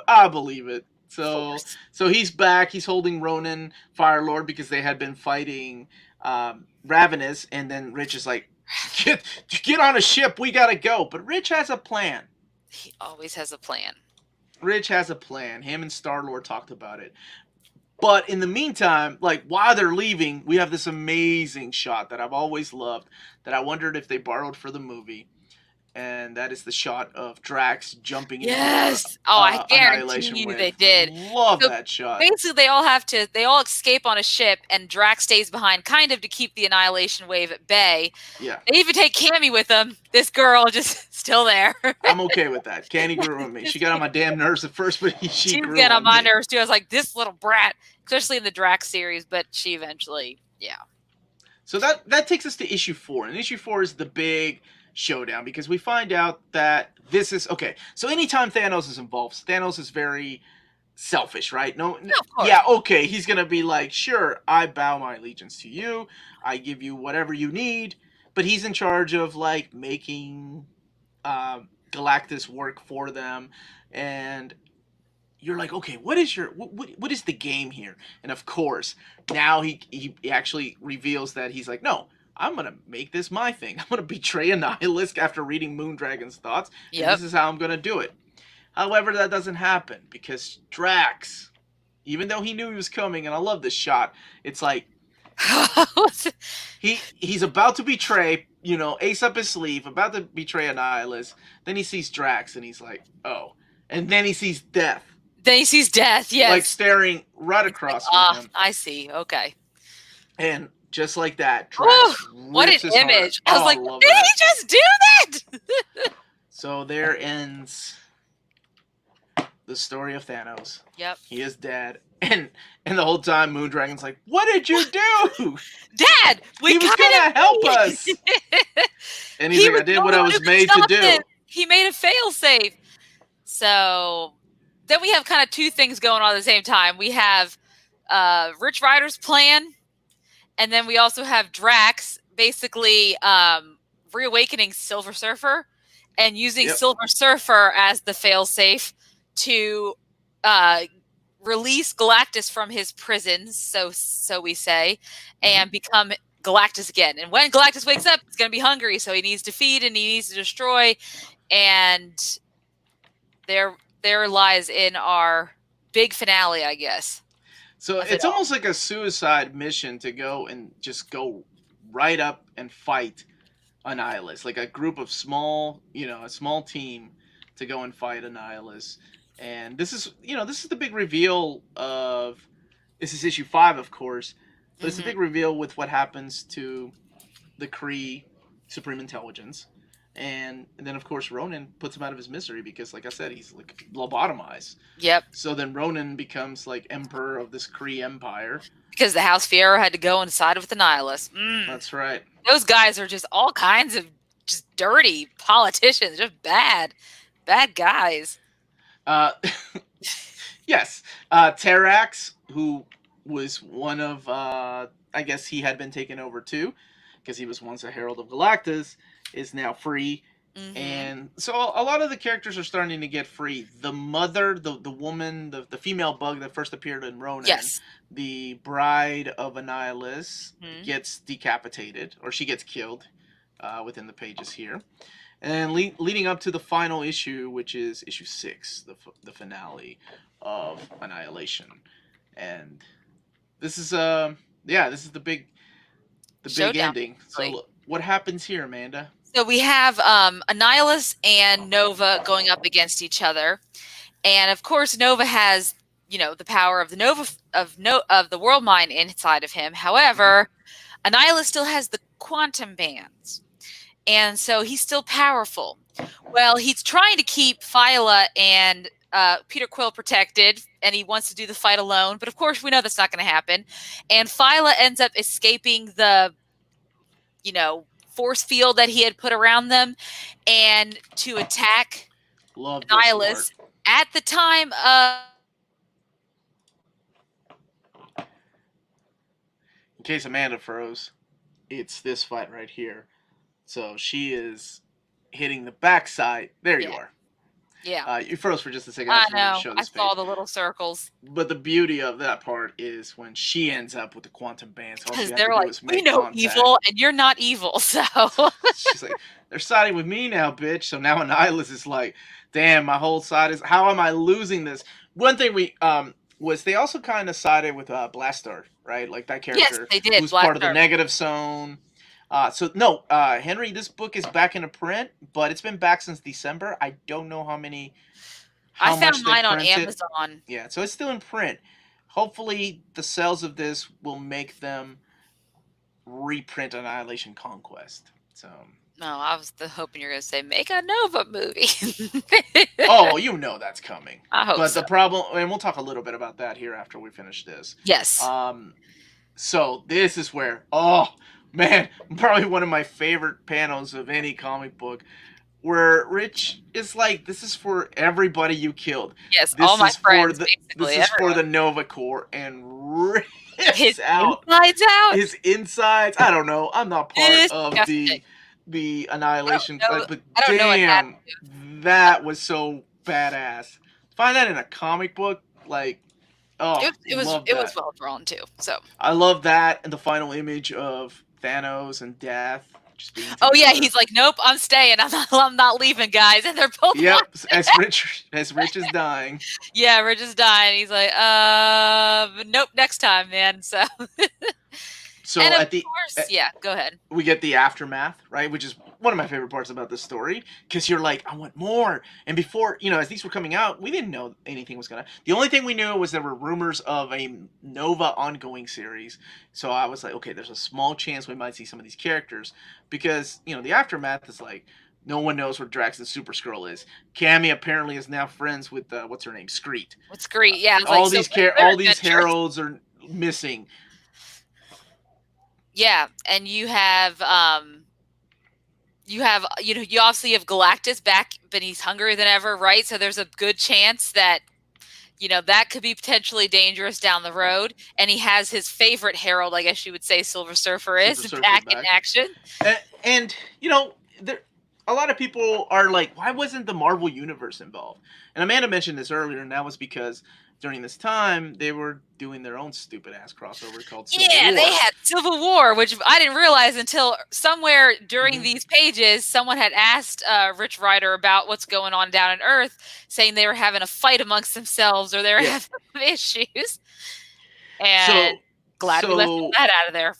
I believe it. So he's back. He's holding Ronan, Fire Lord, because they had been fighting Ravenous, and then Rich is like, get on a ship. We gotta go. But Rich has a plan. He always has a plan. Rich has a plan. Him and Star-Lord talked about it. But in the meantime, like while they're leaving, we have this amazing shot that I've always loved, that I wondered if they borrowed for the movie. And that is the shot of Drax jumping into I guarantee you they did. Love that shot. Basically, they all escape on a ship, and Drax stays behind, kind of to keep the Annihilation Wave at bay. Yeah. They even take Cammy with them. This girl just still there. I'm okay with that. Cammy grew on me. She got on my damn nerves at first, but she grew got on my nerves too. I was like, this little brat, especially in the Drax series, but she eventually, So that takes us to issue 4, and issue 4 is the big showdown, because we find out that this is okay. So anytime Thanos is involved, Thanos is very selfish, right? Okay, he's gonna be like, sure, I bow my allegiance to you, I give you whatever you need, but he's in charge of like making Galactus work for them, and you're like, okay, what is the game here? And of course, now he actually reveals that he's like, no, I'm going to make this my thing. I'm going to betray Annihilus after reading Moondragon's thoughts. Yep. And this is how I'm going to do it. However, that doesn't happen because Drax, even though he knew he was coming, and I love this shot, it's like he's about to betray, ace up his sleeve, about to betray Annihilus. Then he sees Drax and he's like, oh. And then he sees death. Yes. Like staring right across from him. I see. Okay. And just like that, Drax what an image. Heart. I was like, did he just do that? So there ends the story of Thanos. Yep. He is dead, and the whole time Moondragon's like, "What did you do? Dad, we He was kind gonna help of us." And he's he like, was "I did the what only I one who was could made to stop do." it. He made a failsafe. So then we have kind of two things going on at the same time. We have Rich Ryder's plan, and then we also have Drax basically reawakening Silver Surfer and using Yep. Silver Surfer as the failsafe to uh, release Galactus from his prison, so we say, and become Galactus again. And when Galactus wakes up, he's going to be hungry, so he needs to feed and he needs to destroy. And there lies in our big finale, I guess. So it's almost like a suicide mission to go and just go right up and fight Annihilus, like a group of small, a small team to go and fight Annihilus. And this is the big reveal of this is issue 5, of course, but it's a big reveal with what happens to the Kree Supreme Intelligence. And then, of course, Ronan puts him out of his misery because, like I said, he's like lobotomized. Yep. So then Ronan becomes like emperor of this Kree empire. Because the House Fiera had to go and side with the Annihilus. That's right. Those guys are just all kinds of just dirty politicians, just bad guys. Yes. Terrax, who was one of, I guess he had been taken over too, because he was once a Herald of Galactus, is now free. And so a lot of the characters are starting to get free. The mother, the woman, the female bug that first appeared in Ronan, the bride of Annihilus, gets decapitated, or she gets killed within the pages here. And leading up to the final issue, which is issue 6, the finale of Annihilation. And this is this is the big ending. So what happens here, Amanda? So we have Annihilus and Nova going up against each other, and of course Nova has the power of the of the world mind inside of him. However, Annihilus still has the quantum bands, and so he's still powerful. Well, he's trying to keep Phyla and Peter Quill protected, and he wants to do the fight alone. But of course, we know that's not going to happen. And Phyla ends up escaping the force field that he had put around them, and to attack Annihilus at the time of. In case Amanda froze, it's this fight right here. So she is hitting the backside. There you are. Yeah. You froze for just a second. I know. I saw the little circles. But the beauty of that part is when she ends up with the quantum bands. Because they're like, we know evil, and you're not evil, so. She's like, they're siding with me now, bitch. So now Annihilus is like, damn, my whole side is, how am I losing this? One thing was they also kind of sided with Blaster, right? Like that character. Yes, they did. Who's part of the Negative Zone. Henry, this book is back in print, but it's been back since December. I don't know how I found mine on Amazon. Yeah, so it's still in print. Hopefully, the sales of this will make them reprint Annihilation Conquest. So. No, I was hoping you were going to say, make a Nova movie. Oh, you know that's coming. I hope so. But the problem, and we'll talk a little bit about that here after we finish this. Yes. So this is where, man, probably one of my favorite panels of any comic book, where Rich is like, this is for everybody you killed. Yes, this all my friends, This is for the Nova Corps, and rips his out. Insides out? His insides. I don't know. I'm not part of the Annihilation. But damn, that was so badass. Find that in a comic book, like, it was well drawn too. So I love that, and the final image of Thanos and Death. He's like, nope, I'm staying. I'm not leaving, guys. And they're both. Yep, as Rich is dying. Yeah, Rich is dying. He's like, nope, next time, man. So. So and of course, go ahead. We get the aftermath, right? Which is one of my favorite parts about this story, because you're like, I want more. And before, as these were coming out, we didn't know anything was gonna. The only thing we knew was there were rumors of a Nova ongoing series. So I was like, okay, there's a small chance we might see some of these characters, because the aftermath is like No one knows where Drax the Super Skrull is. Cammy apparently is now friends with what's her name, Screet. What's great? Yeah, it's All like so. all these heralds are missing. Yeah, and you have you obviously have Galactus back, but he's hungrier than ever, right? So there's a good chance that that could be potentially dangerous down the road. And he has his favorite herald, I guess you would say, Silver Surfer is back in action. And there, a lot of people are like, why wasn't the Marvel Universe involved? And Amanda mentioned this earlier, and that was because during this time they were doing their own stupid ass crossover called Civil War. They had Civil War, which I didn't realize until somewhere during these pages someone had asked Rich Ryder about what's going on down on Earth, saying they were having a fight amongst themselves or they were having issues. And glad we left that out of there.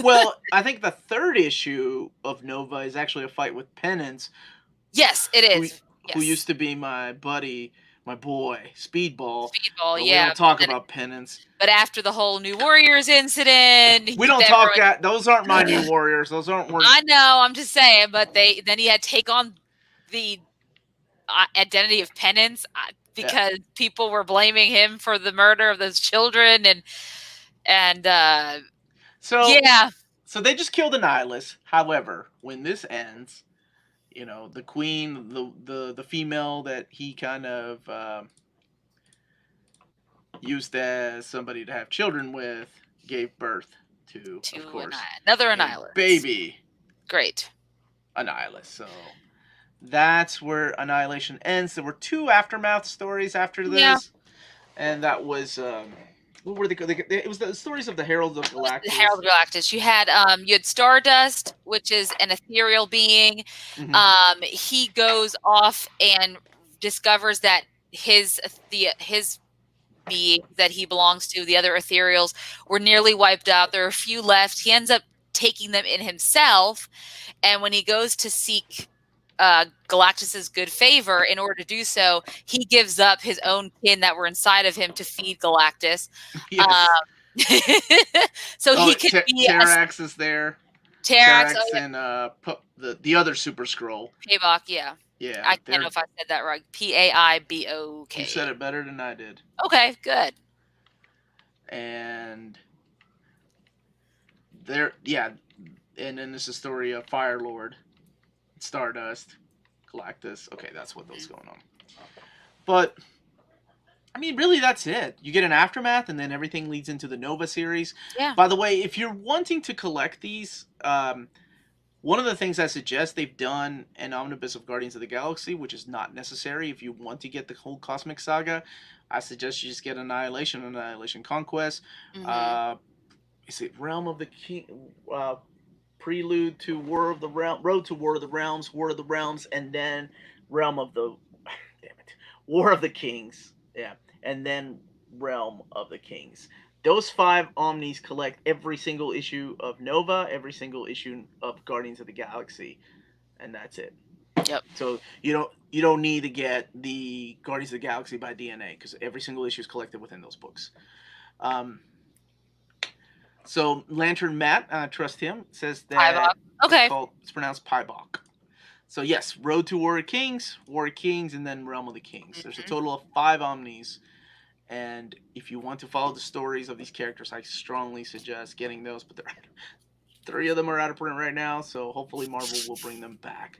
Well, I think the third issue of Nova is actually a fight with Penance. Yes, it is. Who used to be my buddy, my boy, Speedball. Speedball, We don't talk about Penance. But after the whole New Warriors incident, we don't talk. Those aren't my New Warriors. Those aren't. I know. I'm just saying. But then he had to take on the identity of Penance because people were blaming him for the murder of those children, So they just killed Annihilus. However, when this ends, the queen, the female that he kind of used as somebody to have children with, gave birth to of course, another Annihilus baby. Great. Annihilus. So that's where Annihilation ends. There were 2 aftermath stories after this, and that was what were it was the stories of the Herald of Galactus. The Herald of Galactus. You had Stardust, which is an ethereal being. He goes off and discovers that his being that he belongs to, the other ethereals, were nearly wiped out. There are a few left. He ends up taking them in himself, and when he goes to seek Galactus's good favor, in order to do so, he gives up his own kin that were inside of him to feed Galactus. So he could be Terrax is there. Terrax and the other Super Skrull. Paibok, yeah. I can't know if I said that right. Paibok. You said it better than I did. Okay, good. And and then this is the story of Fire Lord, Stardust, Galactus. Okay, that's what was going on. But I mean, really, that's it. You get an aftermath, and then everything leads into the Nova series. Yeah. By the way, if you're wanting to collect these, one of the things I suggest, they've done an omnibus of Guardians of the Galaxy, which is not necessary if you want to get the whole Cosmic Saga. I suggest you just get Annihilation, Annihilation Conquest. Is it Realm of the King? Prelude to War of the Realm, Road to War of the Realms, War of the Realms, and then Realm of the, War of the Kings. Yeah, and then Realm of the Kings. Those 5 Omnis collect every single issue of Nova, every single issue of Guardians of the Galaxy, and that's it. Yep. So you don't need to get the Guardians of the Galaxy by DNA, because every single issue is collected within those books. So Lantern Matt, trust him, says that Paibok. Okay. It's pronounced Paibok. So yes, Road to War of Kings, and then Realm of the Kings. There's a total of 5 Omnis. And if you want to follow the stories of these characters, I strongly suggest getting those. But 3 of them are out of print right now, so hopefully Marvel will bring them back.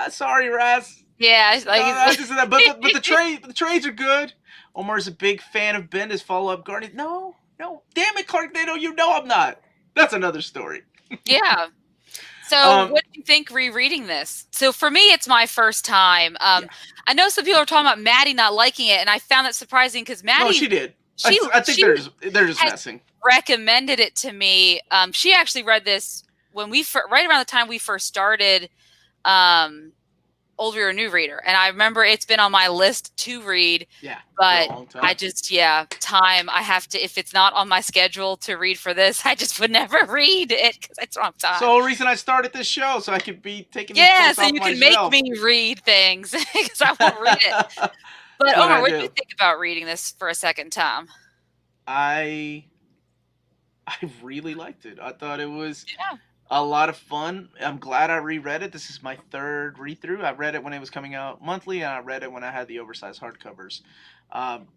Sorry, Raz. Yeah, but the trades are good. Omar's a big fan of Bendis follow-up Guardians. No, damn it, Clark Nato, I'm not. That's another story. Yeah. So what do you think rereading this? So for me, it's my first time. I know some people are talking about Maddie not liking it, and I found that surprising because Maddie... No, she did. I think they're just messing. Recommended it to me. She actually read this when right around the time we first started Old Reader, New Reader. And I remember it's been on my list to read. Yeah. But I just, time. I have to, if it's not on my schedule to read for this, I just would never read it because I don't have time. So the reason I started this show, so I could be taking so you can make me read things because I won't read it. But Omar, what do you think about reading this for a second time? I really liked it. I thought it was A lot of fun. I'm glad I reread it. This is my third read through. I read it when it was coming out monthly, and I read it when I had the oversized hardcovers. Um,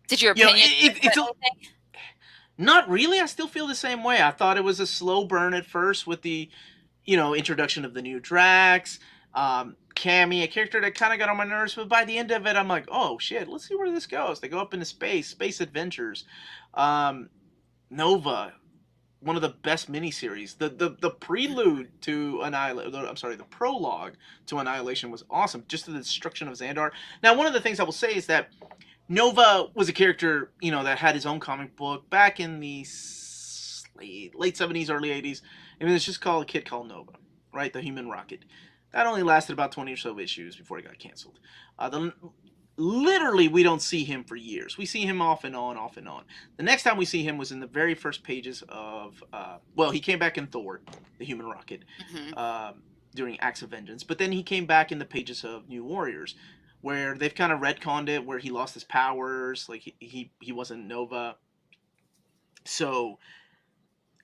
Did your you know, opinion it's change anything? not really. I still feel the same way. I thought it was a slow burn at first with the, introduction of the new Drax, Cammy, a character that kind of got on my nerves. But by the end of it, I'm like, oh shit, let's see where this goes. They go up into space adventures. Um, Nova, one of the best miniseries. The prelude to Annihilation, I'm sorry, the prologue to Annihilation was awesome. Just the destruction of Xandar. Now, one of the things I will say is that Nova was a character, that had his own comic book back in the late 70s, early 80s. I mean, it's just called a kid called Nova, right? The Human Rocket. That only lasted about 20 or so issues before he got canceled. Literally, we don't see him for years. We see him off and on, off and on. The next time we see him was in the very first pages of, he came back in Thor, the Human Rocket, during Acts of Vengeance. But then he came back in the pages of New Warriors, where they've kind of retconned it, where he lost his powers, like he wasn't Nova. So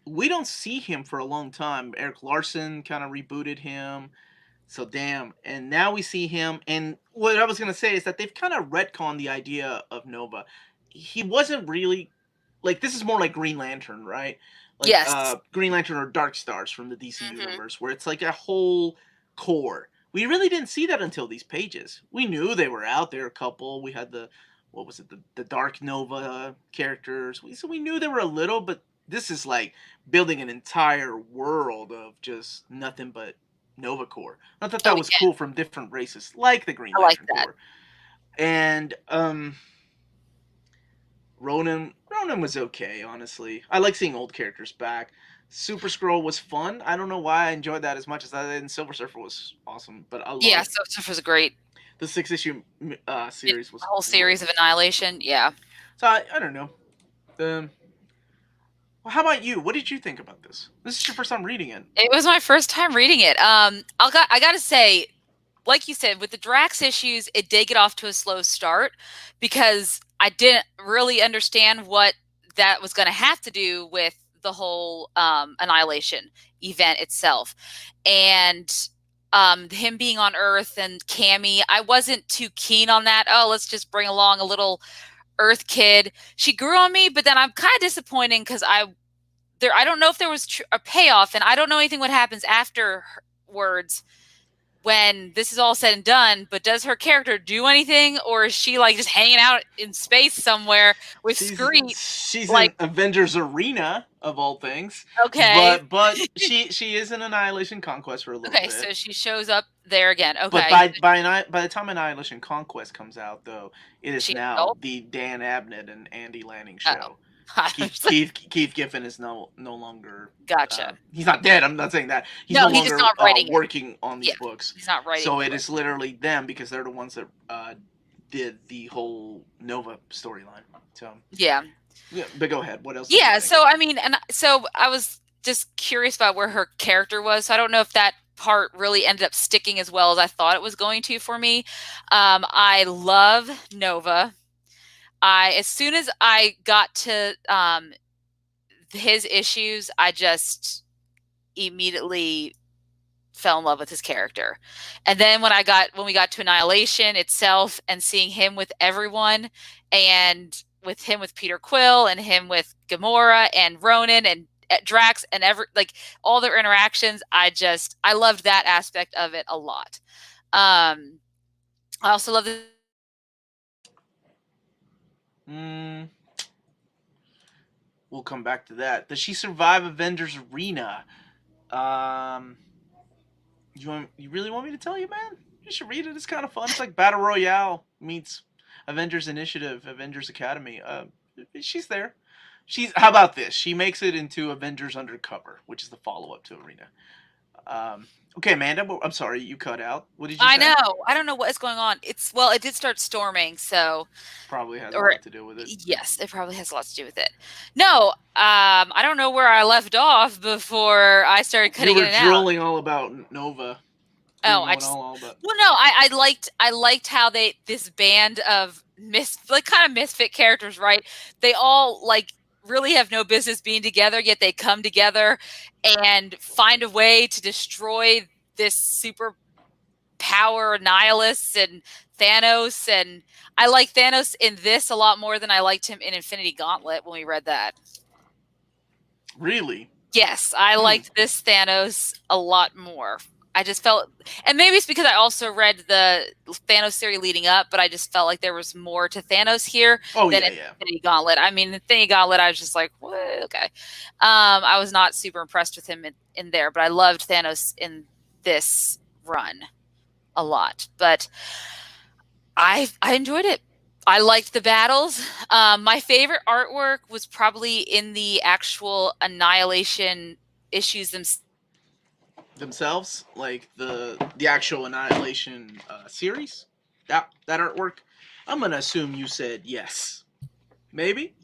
we don't see him for a long time. Eric Larson kind of rebooted him. So damn. And now we see him. And what I was going to say is that they've kind of retconned the idea of Nova. He wasn't really, like, this is more like Green Lantern, right? Like, Yes. Green Lantern or Dark Stars from the DC universe, where it's like a whole core. We really didn't see that until these pages. We knew they were out there, a couple. We had what was it, the Dark Nova characters. So we knew they were a little, but this is like building an entire world of just nothing but Nova Corps. I thought that Oh was yeah, cool from different races, like the Green I like Lantern that. Corps. And Ronan was okay, honestly. I like seeing old characters back. Super Scroll was fun. I don't know why I enjoyed that as much as I did. And Silver Surfer was awesome, but I Yeah, loved Stuff was great. the 6 issue Yeah, series the was whole series great. of Annihilation. Yeah. So I don't know. Um, well, how about you? What did you think about this? This is your first time reading it. It was my first time reading it. I gotta say, like you said, with the Drax issues, it did get off to a slow start because I didn't really understand what that was going to have to do with the whole Annihilation event itself, and him being on Earth and Cammy. I wasn't too keen on that. Oh, let's just bring along a little Earth kid. She grew on me, but then I'm kind of disappointed because I don't know if there was a payoff, and I don't know anything what happens afterwards when this is all said and done. But does her character do anything, or is she like just hanging out in space somewhere with Screech? She's Like, in Avengers Arena of all things, okay, but she is in Annihilation Conquest for a little okay, bit. so she shows up there again. But Okay, by the time Annihilation Conquest comes out, though, it is she an now adult. the Dan Abnett and Andy Lanning Oh, show. I was like, Keith Giffen is no longer. gotcha. He's not dead. I'm not saying that. He's No, no he's just longer not writing it. working on these Yeah, books. he's not writing. So it is literally them, because they're the ones that did the whole Nova storyline. So Yeah. yeah, but go ahead. What else? did you Yeah, think? so I mean, and so I was just curious about where her character was. So I don't know if that part really ended up sticking as well as I thought it was going to for me. I love Nova. As soon as I got to his issues, I just immediately fell in love with his character. And then when we got to Annihilation itself and seeing him with everyone, and with him with Peter Quill and him with Gamora and Ronan and Drax and all their interactions, I loved that aspect of it a lot. I also love the We'll come back to that. Does she survive Avengers Arena? You really want me to tell you, man? You should read it. It's kind of fun. It's like Battle Royale meets Avengers Initiative, Avengers Academy. She's there. How about this? She makes it into Avengers Undercover, which is the follow-up to Arena. Okay, Amanda, I'm sorry, you cut out. What did you say? I know. I don't know what is going on. It did start storming, so probably has a lot to do with it. Yes, it probably has a lot to do with it. No, I don't know where I left off before I started cutting it out. You were drooling all about Nova. Oh, well, no, I liked how this band of kind of misfit characters, right? They all really have no business being together, yet they come together and find a way to destroy this super power nihilists and Thanos. And I like Thanos in this a lot more than I liked him in Infinity Gauntlet when we read that. Really? Yes, I liked this Thanos a lot more. I just felt, and maybe it's because I also read the Thanos series leading up, but I just felt like there was more to Thanos here than Infinity Gauntlet. I mean, Infinity Gauntlet, I was just like, what? Okay. I was not super impressed with him in there, but I loved Thanos in this run a lot. But I enjoyed it. I liked the battles. My favorite artwork was probably in the actual Annihilation issues themselves, like the actual Annihilation series. That artwork. I'm gonna assume you said yes. Maybe.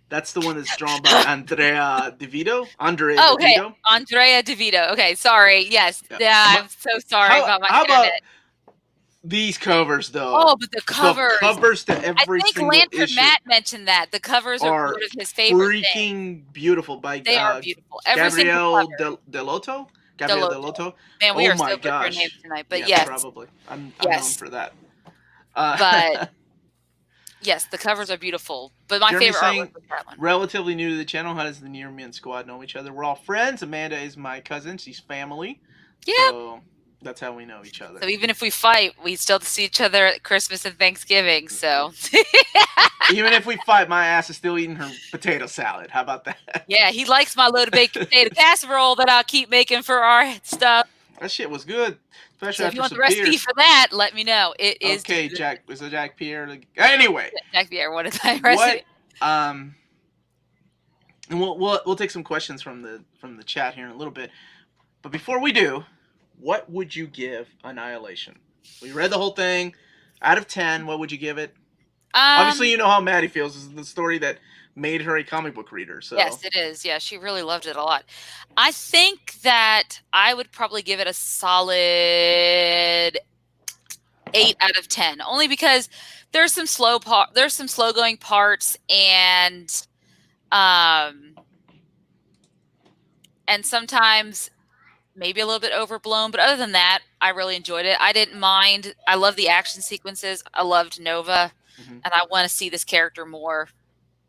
That's the one that's drawn by Andrea DeVito. DeVito. Andrea DeVito. Okay, sorry. Yes. Yeah, I'm so sorry about my internet. About these covers, though? Oh, but the covers. The covers to every single issue. I think Lantern Matt mentioned that. The covers are one of his favorite freaking beautiful. They are beautiful. Gabrielle Delotto? Gabrielle Delotto? Man, we are so good for names tonight. But yes. Probably. I'm known for that. But yes, the covers are beautiful. But my favorite artwork was that one. Relatively new to the channel. How does the Near Men Squad know each other? We're all friends. Amanda is my cousin. She's family. Yeah. So that's how we know each other. So even if we fight, we still see each other at Christmas and Thanksgiving. So even if we fight, my ass is still eating her potato salad. How about that? Yeah, he likes my loaded baked potato casserole that I'll keep making for our stuff. That shit was good. Especially so if you want the recipe for that, let me know. It is okay. Jack was it Jack Pierre? Anyway, Jack Pierre. What is my recipe? And we'll take some questions from the chat here in a little bit. But before we do, what would you give Annihilation? We read the whole thing. Out of 10, what would you give it? Obviously, you know how Maddie feels. This is the story that made her a comic book reader. So yes, it is. Yeah, she really loved it a lot. I think that I would probably give it a solid 8 out of 10, only because there's some slow going parts, and sometimes maybe a little bit overblown, but other than that, I really enjoyed it. I didn't mind. I love the action sequences. I loved Nova, and I want to see this character more.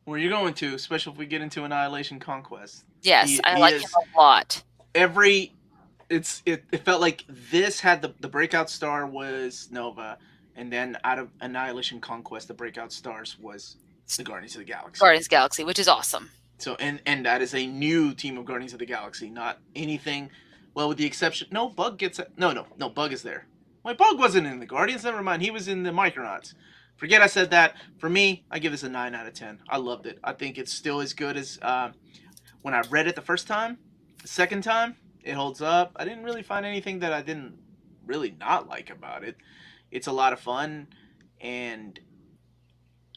Where you're going to, especially if we get into Annihilation Conquest. Yes, I like him a lot. It felt like this had the breakout star was Nova, and then out of Annihilation Conquest, the breakout stars was the Guardians of the Galaxy. Guardians of the Galaxy, which is awesome. So and that is a new team of Guardians of the Galaxy, not anything. Well, with the exception, Bug gets no, Bug is there. Wait, Bug wasn't in the Guardians. Never mind, he was in the Micronauts. Forget I said that. For me, I give this a 9 out of 10. I loved it. I think it's still as good as when I read it the first time. The second time, it holds up. I didn't really find anything that I didn't really not like about it. It's a lot of fun, and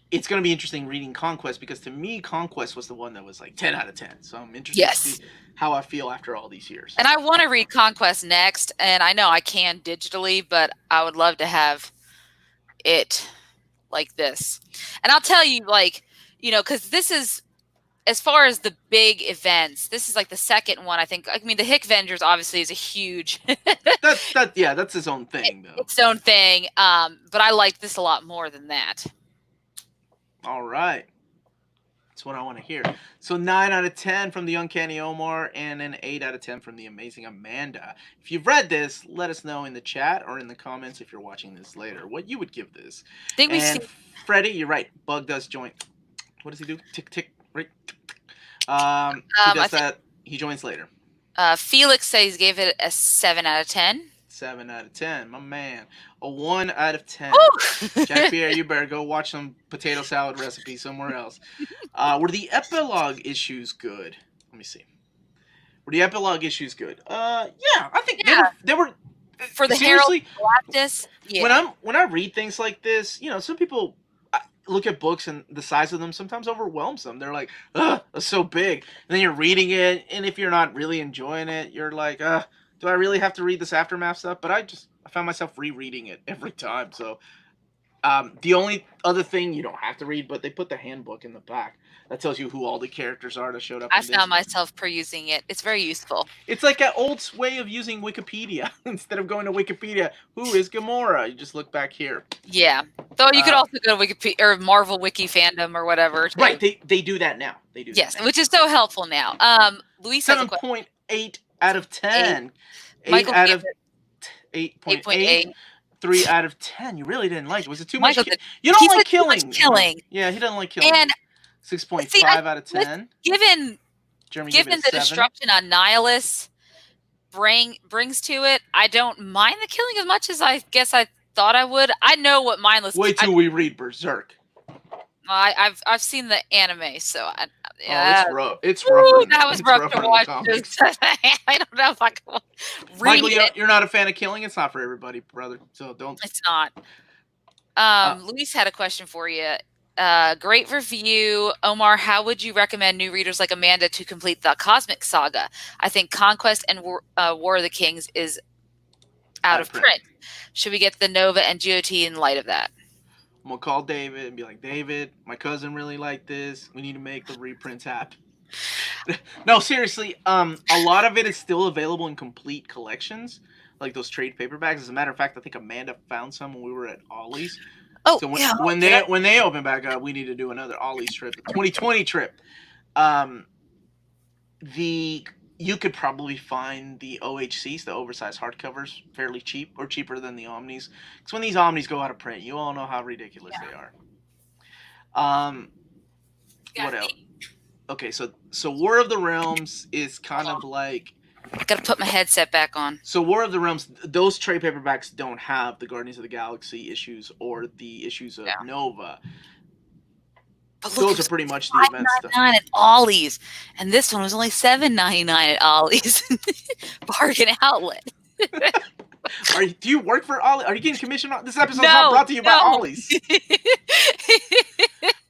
it's going to be interesting reading Conquest, because to me, Conquest was the one that was like 10 out of 10. So I'm interested to see how I feel after all these years. And I want to read Conquest next, and I know I can digitally, but I would love to have it like this. And I'll tell you, because this is, as far as the big events, this is like the second one, I think. I mean, the Hick Avengers obviously is a huge... that's his own thing, though. Its own thing, but I like this a lot more than that. All right. That's what I want to hear. So 9 out of 10 from the Uncanny Omar, and an 8 out of 10 from the Amazing Amanda. If you've read this, let us know in the chat or in the comments if you're watching this later what you would give this. Freddie, you're right. Bug does join. What does he do? Tick, tick, right? He does that. He joins later. Felix says he gave it a 7 out of 10. 7 out of 10, my man. A 1 out of 10. Jack Pierre, you better go watch some potato salad recipe somewhere else. Were the epilogue issues good? Let me see. Were the epilogue issues good? Yeah, I think they were. For the Herald of Galactus. Yeah. When I read things like this, some people look at books and the size of them sometimes overwhelms them. They're like, ugh, that's so big. And then you're reading it, and if you're not really enjoying it, you're like, do I really have to read this aftermath stuff? But I found myself rereading it every time. So The only other thing you don't have to read, but they put the handbook in the back that tells you who all the characters are that showed up. I in this. found myself perusing it. It's very useful. It's like an old way of using Wikipedia. Instead of going to Wikipedia, who is Gamora? You just look back here. Yeah. Though you could also go to Wikipedia or Marvel Wiki fandom or whatever. Too. Right. They do that now. They do. Yes, that now. which is so helpful now. Luis has a question. 7.8 out of 10. 8 out of 8.8. 3 out of 10. You really didn't like it. Was it too much? You don't like killing. Killing. Yeah, he doesn't like killing. And 6.5 out of 10. Given the 7. destruction Annihilus brings to it, I don't mind the killing as much as I guess I thought I would. I know what mindless. Wait till we read Berserk. I've seen the anime, so it's rough. It's rough. That was rough to watch. I don't know if I can read Michael, it. You're not a fan of killing. It's not for everybody, brother. So don't. It's not. Luis had a question for you. Great review, Omar. How would you recommend new readers like Amanda to complete the Cosmic Saga? I think Conquest and War of the Kings is out of print. Should we get the Nova and GOT in light of that? I'm going to call David and be like, David, my cousin really liked this. We need to make the reprints happen. No, seriously, a lot of it is still available in complete collections, like those trade paperbacks. As a matter of fact, I think Amanda found some when we were at Ollie's. Oh, so yeah. When they open back up, we need to do another Ollie's trip, the 2020 trip. You could probably find the OHCs, the oversized hardcovers, fairly cheap or cheaper than the Omnis. Because when these Omnis go out of print, you all know how ridiculous they are. What else? Okay, so War of the Realms is kind of like... I gotta put my headset back on. So War of the Realms, those trade paperbacks don't have the Guardians of the Galaxy issues or the issues of Nova. But look, those are pretty much the event stuff. $5.99 at Ollie's, and this one was only $7.99 at Ollie's. Bargain outlet. Do you work for Ollie's? Are you getting commission on this episode? Not brought to you by Ollie's.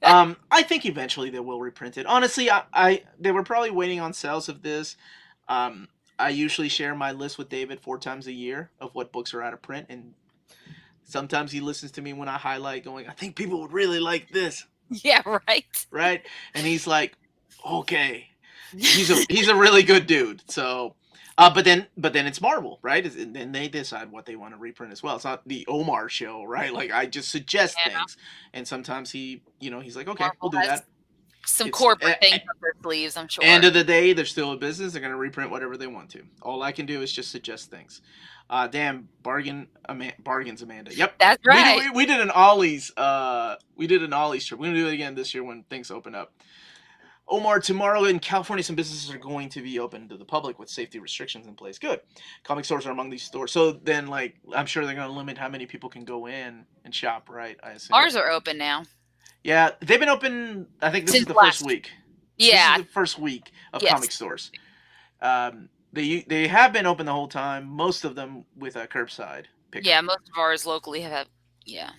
I think eventually they will reprint it. Honestly, they were probably waiting on sales of this. I usually share my list with David 4 times a year of what books are out of print, and sometimes he listens to me when I highlight, going, "I think people would really like this." Yeah, right. Right, and he's like, "Okay." He's a really good dude. So, but then it's Marvel, right? And then they decide what they want to reprint as well. It's not the Omar show, right? Like I just suggest things, and sometimes he's like, "Okay, Marvel we'll do that." Some corporate things up their sleeves, I'm sure. End of the day, they're still a business. They're going to reprint whatever they want to. All I can do is just suggest things. Damn, bargains, Amanda. Yep, that's right. We did an Ollie's. We did an Ollie's trip. We're going to do it again this year when things open up. Omar, tomorrow in California, some businesses are going to be open to the public with safety restrictions in place. Good. Comic stores are among these stores. So then, I'm sure they're going to limit how many people can go in and shop, right? I assume. Ours are open now. Yeah, they've been open, I think this is the first week. Yeah. This is the first week of comic stores. They have been open the whole time, most of them with a curbside pickup. Yeah, most of ours locally have, Yeah,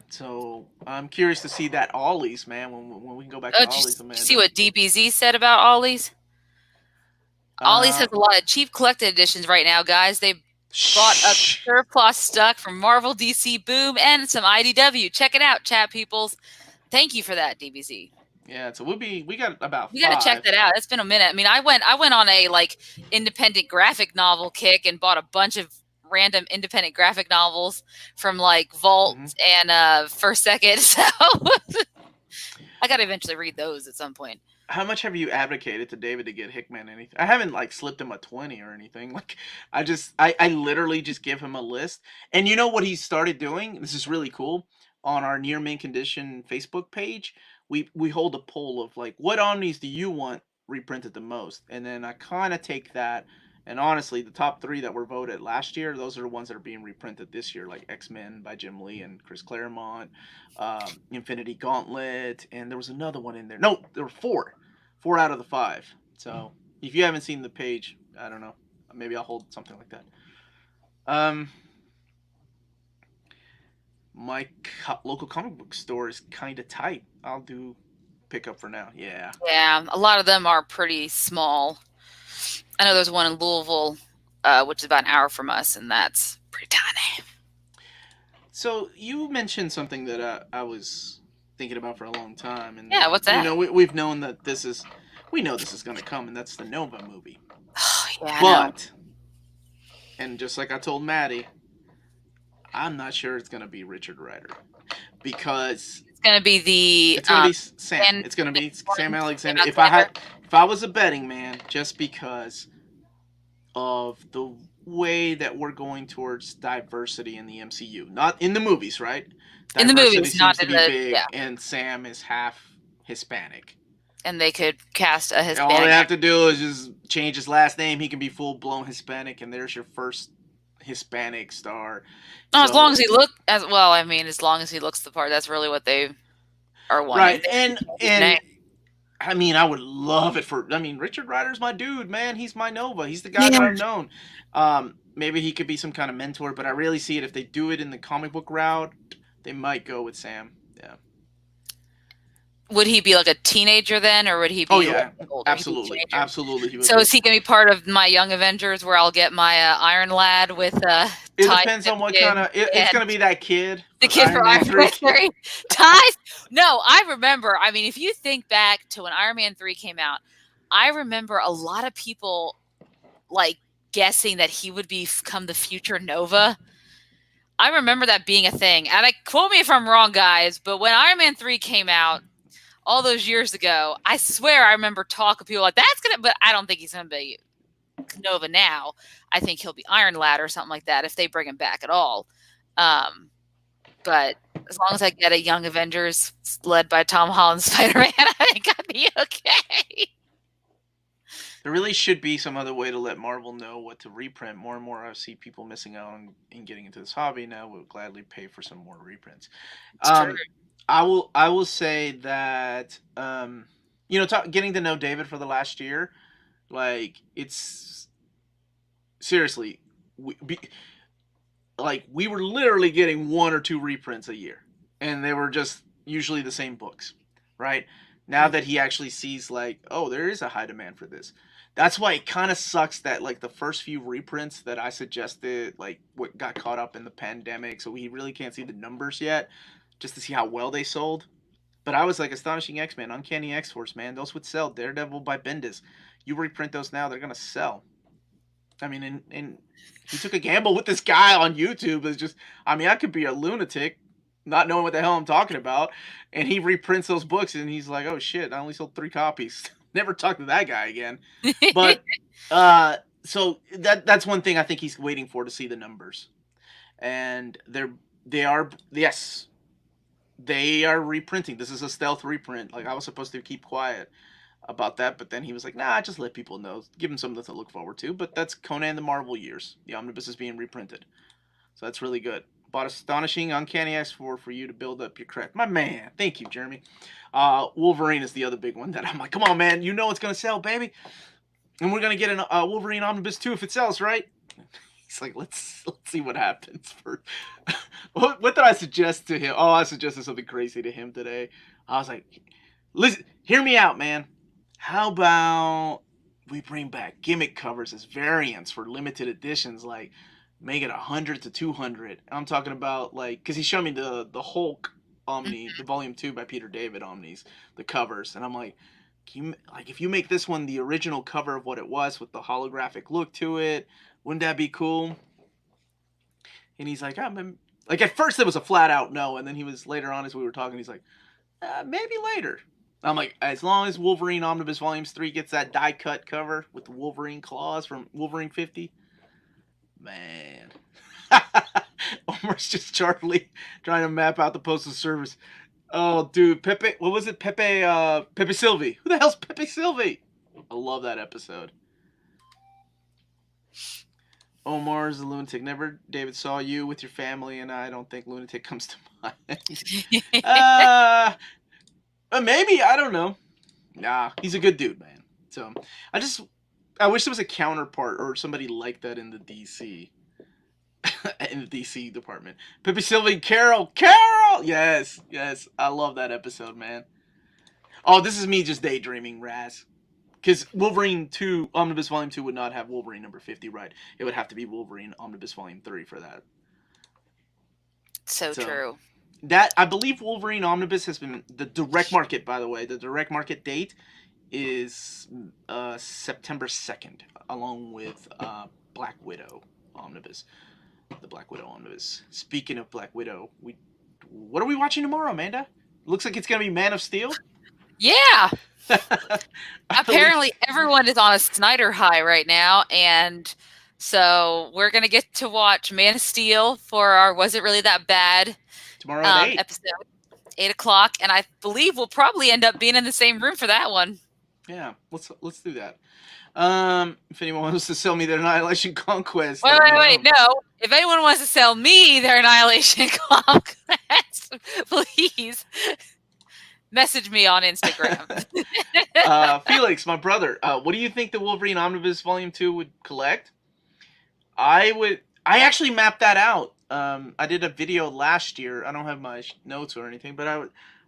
so I'm curious to see that Ollie's, man, when we can go back to Ollie's. Did you see what DBZ said about Ollie's? Ollie's has a lot of cheap collected editions right now, guys. They bought a surplus stock from Marvel, DC, Boom, and some IDW. Check it out, chat peoples. Thank you for that, DBZ. Yeah, so we got about. We got to check that out. It's been a minute. I mean, I went on a independent graphic novel kick and bought a bunch of random independent graphic novels from Vault and First Second. So I got to eventually read those at some point. How much have you advocated to David to get Hickman anything? I haven't slipped him a 20 or anything. I literally just give him a list. And you know what he started doing? This is really cool. On our Near Mint Condition Facebook page, we hold a poll of what Omnis do you want reprinted the most? And then I kind of take that, and honestly, the top 3 that were voted last year, those are the ones that are being reprinted this year, like X-Men by Jim Lee and Chris Claremont, Infinity Gauntlet, and there was another one in there. No, there were 4 out of the 5. So if you haven't seen the page, I don't know, maybe I'll hold something like that. My local comic book store is kind of tight. I'll do pickup for now. Yeah, a lot of them are pretty small. I know there's one in Louisville, which is about an hour from us, and that's pretty tiny. So you mentioned something that I was thinking about for a long time, and Yeah, what's that? we've known that we know this is going to come, and that's the Nova movie. Yeah, I know. But, and just like I told Maddie, I'm not sure it's going to be Richard Ryder because It's gonna be the it's going to be Sam. and It's going to be Sam Alexander. Alexander. If I was a betting man, just because of the way that we're going towards diversity in the MCU, not in the movies, right? In the Diversity movies, seems not to in be the big, yeah. and Sam is half Hispanic. And they could cast a All they Hispanic have actor. to do is just change his last name. He can be full blown Hispanic, and there's your first Hispanic star. No, as long So as he look as well. I mean, as long as he looks the part, that's really what they are wanting. right, They can change his and name. I mean, I would love it for. I mean, Richard Ryder's my dude, man. He's my Nova. He's the guy that Yeah. I've known. Maybe he could be some kind of mentor, but I really see it if they do it in the comic book route, they might go with Sam. Yeah. Would he be like a teenager then, or would he be Oh like yeah, older? He'd be a absolutely, teenager. absolutely. He would So be. is he gonna be part of my Young Avengers, where I'll get my Iron Lad with It Ty depends on what kind Simpkin of. It's and gonna be that kid the from kid Iron from Man Iron Man 3. 3? Ties? No, I remember. I mean, if you think back to when Iron Man 3 came out, I remember a lot of people like guessing that he would become the future Nova. I remember that being a thing. And quote me if I'm wrong, guys, but when Iron Man 3 came out all those years ago, I swear I remember talk of people like that's gonna, but I don't think he's gonna be Nova now. I think he'll be Iron Lad or something like that if they bring him back at all. But as long as I get a Young Avengers led by Tom Holland Spider-Man, I think I'd be okay. There really should be some other way to let Marvel know what to reprint. More and more, I see people missing out on in getting into this hobby. Now will gladly pay for some more reprints. It's true. I will say that getting to know David for the last year, like it's seriously, we were literally getting one or two reprints a year, and they were just usually the same books, right? Now that he actually sees like, oh, there is a high demand for this. That's why it kind of sucks that like the first few reprints that I suggested, like what got caught up in the pandemic, so we really can't see the numbers yet, just to see how well they sold. But I was like, Astonishing X-Men, Uncanny X-Force, man, those would sell. Daredevil by Bendis, you reprint those now, they're gonna sell. I mean, and he took a gamble with this guy on YouTube. It's just, I mean, I could be a lunatic, not knowing what the hell I'm talking about, and he reprints those books, and he's like, oh shit, I only sold 3 copies. Never talk to that guy again. But so that's one thing I think he's waiting for, to see the numbers, and they are yes, they are reprinting. This is a stealth reprint. Like I was supposed to keep quiet about that, but then he was like, nah, just let people know, give them something to look forward to. But that's Conan the Marvel Years. The omnibus is being reprinted, so that's really good. Bought Astonishing Uncanny X4 for you to build up your craft. My man, thank you, Jeremy. Wolverine is the other big one that I'm like, come on, man, you know it's gonna sell, baby, and we're gonna get a Wolverine Omnibus too if it sells, right? He's like, let's see what happens first. What did I suggest to him? Oh, I suggested something crazy to him today. I was like, listen, hear me out, man. How about we bring back gimmick covers as variants for limited editions, like make it 100 to 200. I'm talking about like, because he showed me the Hulk Omni, the Volume 2 by Peter David Omnis, the covers, and I'm like, if you make this one the original cover of what it was with the holographic look to it, wouldn't that be cool? And he's like, like at first it was a flat out no, and then he was later on as we were talking, he's like, maybe later. I'm like, as long as Wolverine Omnibus Volumes 3 gets that die cut cover with the Wolverine claws from Wolverine 50, man. Omar's just Charlie trying to map out the Postal Service. Oh, dude, Pepe, what was it? Pepe Sylvie. Who the hell's Pepe Sylvie? I love that episode. Omar's a lunatic. Never, David, saw you with your family, and I don't think lunatic comes to mind. Maybe, I don't know. Nah, he's a good dude, man. So, I wish there was a counterpart or somebody like that in the DC. In the DC department. Pepe Sylvie, Carol! Yes, I love that episode, man. Oh, this is me just daydreaming, Raz. Because Wolverine 2, Omnibus Volume 2 would not have Wolverine number 50, right? It would have to be Wolverine Omnibus Volume 3 for that. So true. That, I believe Wolverine Omnibus has been the direct market, by the way. The direct market date is September 2nd, along with Black Widow Omnibus. The Black Widow Omnibus. Speaking of Black Widow, what are we watching tomorrow, Amanda? Looks like it's going to be Man of Steel. Yeah. Apparently everyone is on a Snyder high right now, and so we're going to get to watch Man of Steel for our Was It Really That Bad tomorrow at 8. episode, 8 o'clock, and I believe we'll probably end up being in the same room for that one. Yeah, let's do that. If anyone wants to sell me their Annihilation Conquest, wait, no. If anyone wants to sell me their Annihilation Conquest, please message me on Instagram. Felix, my brother, what do you think the Wolverine Omnibus Volume 2 would collect? I actually mapped that out. I did a video last year. I don't have my notes or anything, but I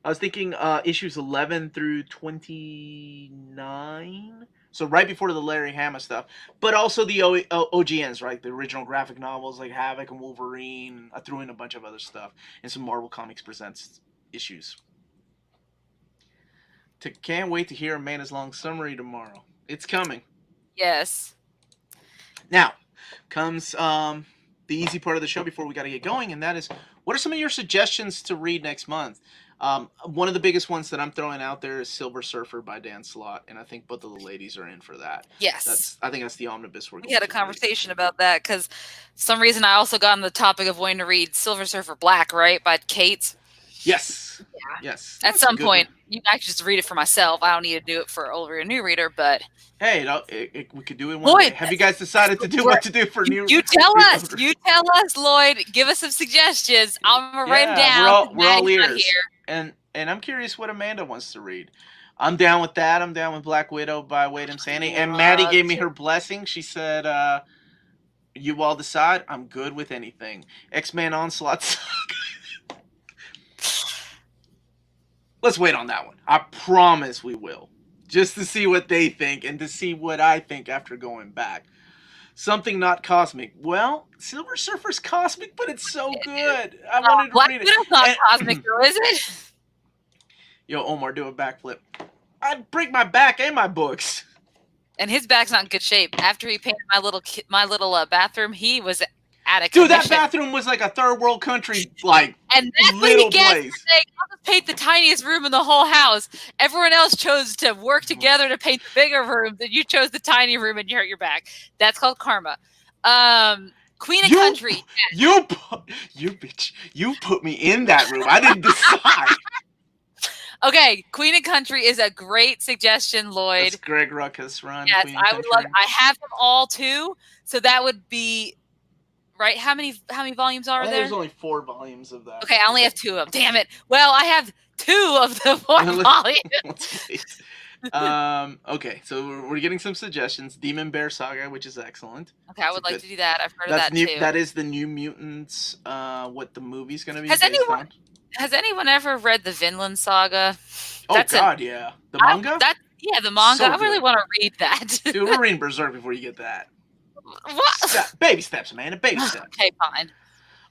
was thinking issues 11 through 29. So right before the Larry Hama stuff, but also the OGNs, right? The original graphic novels like Havoc and Wolverine. I threw in a bunch of other stuff and some Marvel Comics Presents issues. Can't wait to hear Amanda's long summary tomorrow. It's coming. Yes. Now comes the easy part of the show before we got to get going, and that is, what are some of your suggestions to read next month? One of the biggest ones that I'm throwing out there is Silver Surfer by Dan Slott, and I think both of the ladies are in for that. Yes. I think that's the omnibus we had a conversation about that, because for some reason I also got on the topic of wanting to read Silver Surfer Black, right, by Kate. Yes. Yeah. Yes. At some point, I could just read it for myself. I don't need to do it for older a new reader, but hey, we could do it one day. Have you guys decided to do what to do for new? You tell us. You tell us, Lloyd. Give us some suggestions. I'm gonna write them down. We're all ears. And I'm curious what Amanda wants to read. I'm down with that. I'm down with Black Widow by Wade and Sandy. And Maddie gave me her blessing. She said, "You all decide. I'm good with anything." X-Men Onslaught. Let's wait on that one. I promise we will. Just to see what they think and to see what I think after going back. Something not cosmic. Well, Silver Surfer's cosmic, but it's so good. I wanted to read it. Black Widow's not cosmic, though, is it? Yo, Omar, do a backflip. I'd break my back and my books. And his back's not in good shape. After he painted my little bathroom, he was at a dude, that bathroom was like a third world country, like, and that's what he gets for saying, I'll just paint the tiniest room in the whole house. Everyone else chose to work together to paint the bigger room, then you chose the tiny room and you hurt your back. That's called karma. Queen and Country. You bitch. You put me in that room. I didn't decide. Okay, Queen and Country is a great suggestion, Lloyd. That's Greg Ruckus run. Yes, I would love. I have them all too, so that would be right. How many volumes are there? There's only 4 volumes of that. Okay, I only have 2 of them. Damn it. Well, I have 2 of the 4 volumes. Okay, so we're getting some suggestions. Demon Bear Saga, which is excellent. Okay, I would like to do that. I've heard of that too. That is the New Mutants. What the movie's going to be Has anyone ever read the Vinland Saga? Yeah. The manga? The manga. So I really want to read that. Dude, we're reading Berserk before you get that. What? Baby steps, Amanda. Baby steps. Okay, fine.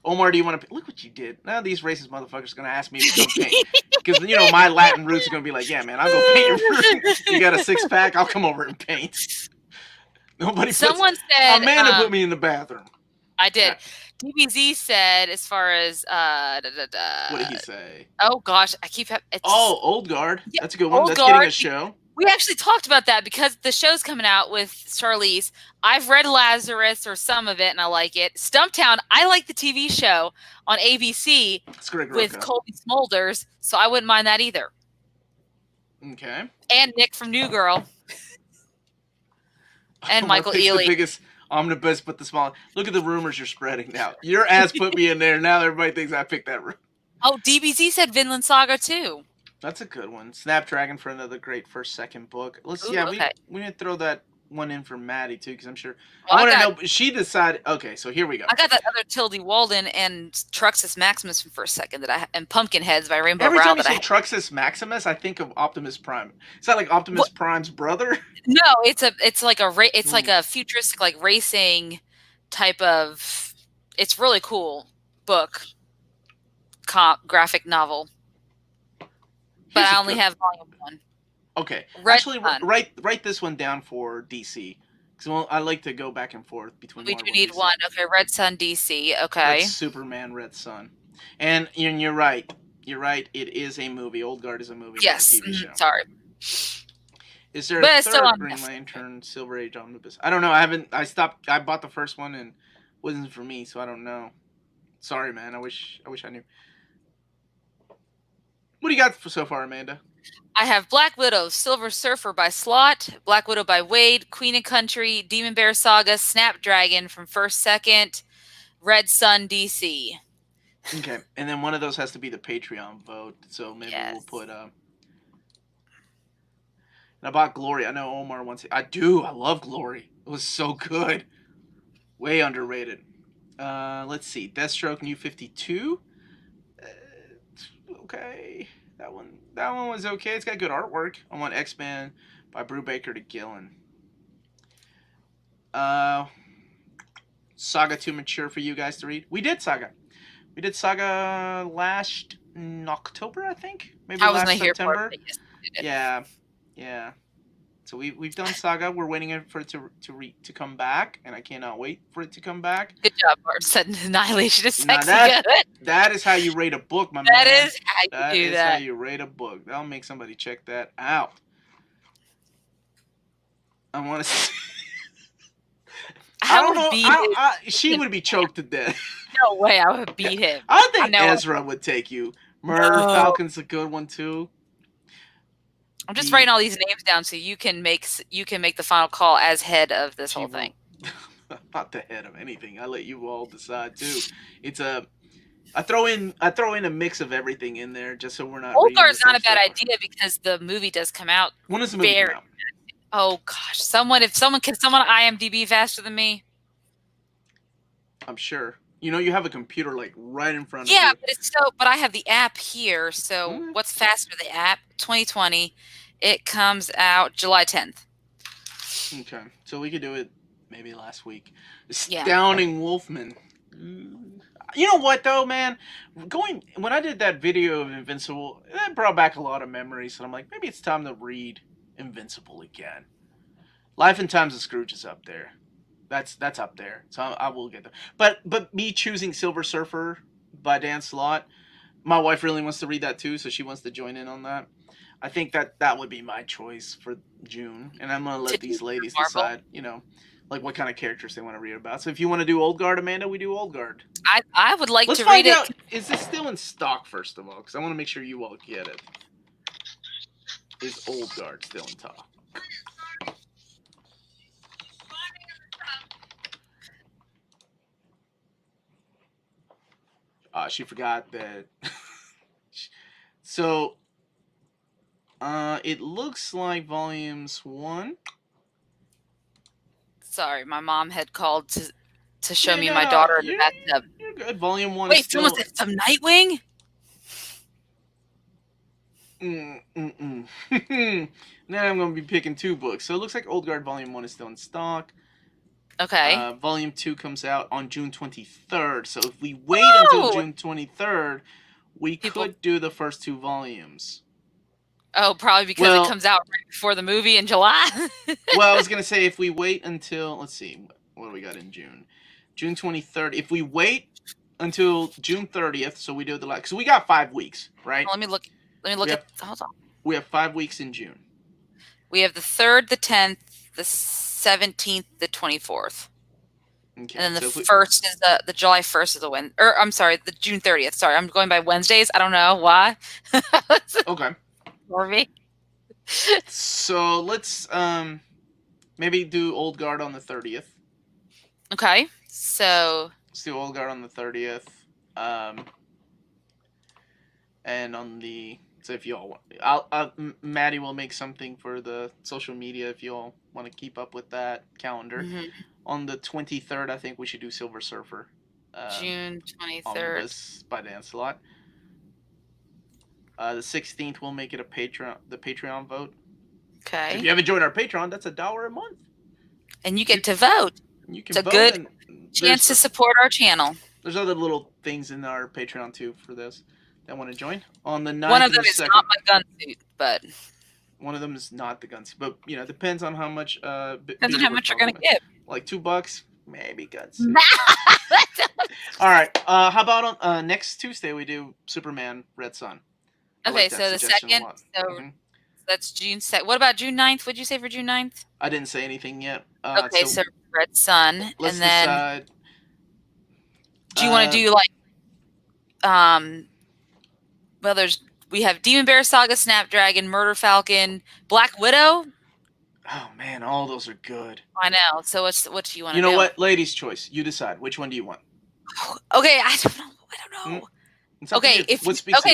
Omar, do you want to... Look what you did. Now these racist motherfuckers are going to ask me to go paint. Because, my Latin roots are going to be like, yeah, man, I'll go paint your room. You got a 6-pack? I'll come over and paint. Someone said... Amanda put me in the bathroom. I did. DBZ said, as far as... what did he say? Oh, gosh. Old Guard. Yeah, that's a good one. That's Guard. Getting a show. We actually talked about that because the show's coming out with Charlize. I've read Lazarus or some of it, and I like it. Stumptown, I like the TV show on ABC with Colby Smulders, so I wouldn't mind that either. Okay. And Nick from New Girl. And Michael Ealy. The biggest omnibus, but the small. Look at the rumors you're spreading now. Your ass put me in there. Now everybody thinks I picked that room. Oh, DBZ said Vinland Saga too. That's a good one. Snapdragon for another great second book. We need to throw that one in for Maddie too, because I'm sure. I want to know. She decided. Okay, so here we go. I got that other Tildy Walden and Truxus Maximus from First Second and Pumpkinheads by Rainbow Rowell. Every time you say Truxus Maximus, I think of Optimus Prime. Is that like Optimus Prime's brother? No, it's like a futuristic like racing type of. It's really cool book. graphic novel. But I only have volume 1. Okay. Red Actually, Sun. write this one down for DC. Because I like to go back and forth between We Marvel do and need DC. one. Okay, Red Sun DC. Okay. That's Superman Red Sun. And you're right. You're right. It is a movie. Old Guard is a movie, Yes. not a TV show. Sorry. Is there But a it's still third on Green Netflix. Lantern Silver Age Omnibus? I don't know. I bought the first one and it wasn't for me, so I don't know. Sorry, man. I wish I knew. What do you got so far, Amanda? I have Black Widow, Silver Surfer by Slott, Black Widow by Wade, Queen and Country, Demon Bear Saga, Snapdragon from First Second, Red Sun DC. Okay, and then one of those has to be the Patreon vote, so maybe we'll put And I bought Glory. I know Omar wants it. I do. I love Glory. It was so good. Way underrated. Let's see. Deathstroke New 52. Okay. That one was okay. It's got good artwork. I want X-Men by Brubaker to Gillen. Saga too mature for you guys to read? We did Saga. We did Saga last October, I think. Maybe last September. Yeah. So we've done Saga. We're waiting for it to come back, and I cannot wait for it to come back. Good job, Bart. Said Annihilation is sexy good. good. That is how you rate a book, my man. That is how you do that. That is how you rate a book. That'll make somebody check that out. I want to see. I don't know. She would be choked to death. No way, I would beat him. I think Ezra would take you. Murder Falcon's a good one too. I'm just writing all these names down so you can make the final call as head of this whole thing. Not the head of anything. I let you all decide too. I throw in a mix of everything in there just so we're not. Old Guard's not a bad idea because the movie does come out. When does the movie come out? Oh gosh, can someone IMDb faster than me? I'm sure. You know, you have a computer like right in front of you. Yeah, but I have the app here. So what's faster? The app 2020. It comes out July 10th. Okay, so we could do it maybe last week. Astounding Wolfman. You know what though, man? When I did that video of Invincible, that brought back a lot of memories, and I'm like, maybe it's time to read Invincible again. Life and Times of Scrooge is up there. That's up there. So I will get there. But me choosing Silver Surfer by Dan Slott, my wife really wants to read that too, so she wants to join in on that. I think that would be my choice for June, and I'm gonna let these ladies decide. You know, like what kind of characters they want to read about. So if you want to do Old Guard, Amanda, we do Old Guard. I would like to read it. Out, is this still in stock first of all? Because I want to make sure you all get it. Is Old Guard still in stock? She forgot that. So, it looks like volumes 1. Sorry, my mom had called to show me my daughter in the bathtub. You're good. Volume 1. Wait, someone said some Nightwing? Now I'm going to be picking 2 books. So it looks like Old Guard Volume 1 is still in stock. Okay. Volume 2 comes out on June 23rd. So if we wait until June 23rd, we could do the first 2 volumes. Oh, probably because it comes out right before the movie in July. Well, I was going to say if we wait until, let's see, what do we got in June? June 23rd. If we wait until June 30th, so we do the because we got 5 weeks, right? Let me look hold on. We have 5 weeks in June. We have the 3rd, the 10th, the 17th, the 24th. Okay. And then the first is the July 1st is the Wednesday. Or I'm sorry, the June 30th. Sorry, I'm going by Wednesdays. I don't know why. Okay. For me. So let's maybe do Old Guard on the 30th. Okay. So let's do Old Guard on the 30th. And on the so if y'all want, Maddie will make something for the social media if y'all want to keep up with that calendar. Mm-hmm. On the 23rd, I think we should do Silver Surfer. June 23rd. Omnibus by Dan Slott. The 16th, we'll make it the Patreon vote. Okay. If you haven't joined our Patreon, that's $1 a month. And you get to vote. You can it's a good chance to support our channel. There's other little things in our Patreon too for this that want to join. On the 9th One of and them the is 2nd. not my gun suit, but One of them is not the guns, but depends on how much. depends on how much you're gonna get. Like $2, maybe gun suit. All right. How about on next Tuesday we do Superman Red Sun? Okay, so the 2nd. So that's June 2nd. What about June 9th? What'd you say for June 9th? I didn't say anything yet. Okay, so Red Sun, let's and then decide. Do you want to do like well, we have Demon Bear Saga, Snapdragon, Murder Falcon, Black Widow. Oh man, all those are good. I know. So what do you want to do? You know what? Ladies' choice. You decide. Which one do you want? Okay, I don't know. Okay,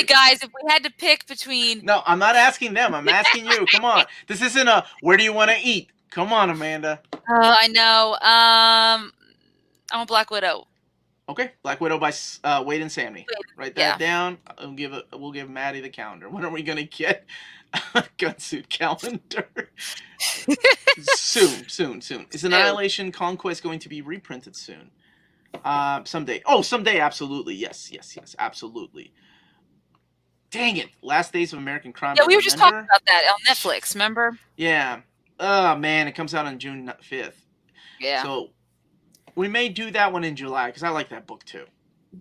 guys, if we had to pick between... No, I'm not asking them. I'm asking you. Come on. This isn't a where do you want to eat? Come on, Amanda. I know. I want Black Widow. Okay, Black Widow by Wade and Samney. Write that down. We'll give Maddie the calendar. When are we gonna get a gunsuit calendar? Soon. Is Annihilation Conquest going to be reprinted soon? Someday. Oh, someday, absolutely. Yes, absolutely. Dang it! Last Days of American Crime. Yeah, we were just talking about that on Netflix. Remember? Yeah. Oh man, it comes out on June 5th. Yeah. So we may do that one in July because I like that book too.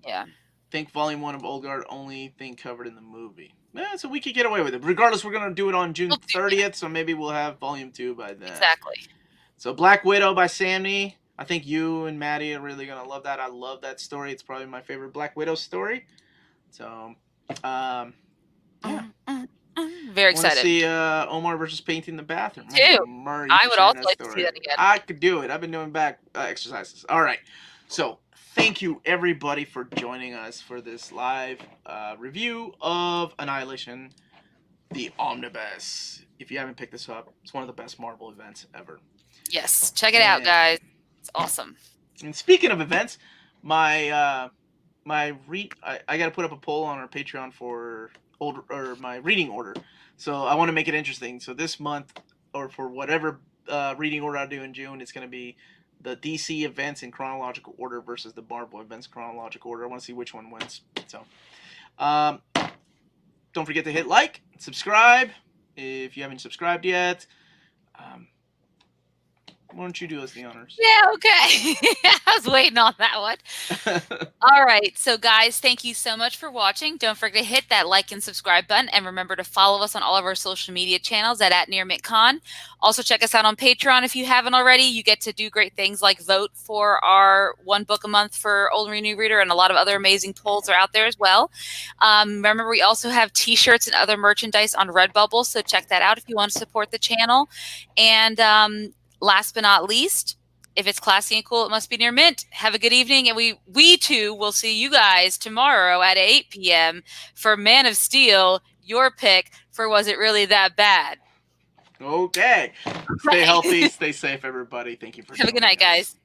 Yeah. I think Volume 1 of Old Guard, only thing covered in the movie. Yeah, so we could get away with it. Regardless, we're gonna do it on June 30th, so maybe we'll have Volume 2 by then. Exactly. So Black Widow by Samney. I think you and Maddie are really gonna love that. I love that story. It's probably my favorite Black Widow story. So, yeah. Very excited. Want to see Omar versus painting the bathroom? Too. I would also like to see that again. I could do it. I've been doing back exercises. All right. So thank you everybody for joining us for this live review of Annihilation, the Omnibus. If you haven't picked this up, it's one of the best Marvel events ever. Yes, check it out, guys. It's awesome. And speaking of events, I got to put up a poll on our Patreon for my reading order. So I want to make it interesting. So this month, or for whatever reading order I do in June, it's going to be the DC events in chronological order versus the Marvel events in chronological order. I want to see which one wins. So don't forget to hit like, subscribe if you haven't subscribed yet. Why don't you do us the honors? Yeah, okay. I was waiting on that one. All right. So, guys, thank you so much for watching. Don't forget to hit that like and subscribe button. And remember to follow us on all of our social media channels at @NearMintCon. Also, check us out on Patreon if you haven't already. You get to do great things like vote for our one book a month for Old Read New Reader, and a lot of other amazing polls are out there as well. Remember, we also have T-shirts and other merchandise on Redbubble. So check that out if you want to support the channel. And last but not least, if it's classy and cool, it must be near mint. Have a good evening, and we too will see you guys tomorrow at 8 p.m. for Man of Steel, your pick for Was It Really That Bad? Okay. Stay healthy, stay safe, everybody. Thank you for Have a good night, guys.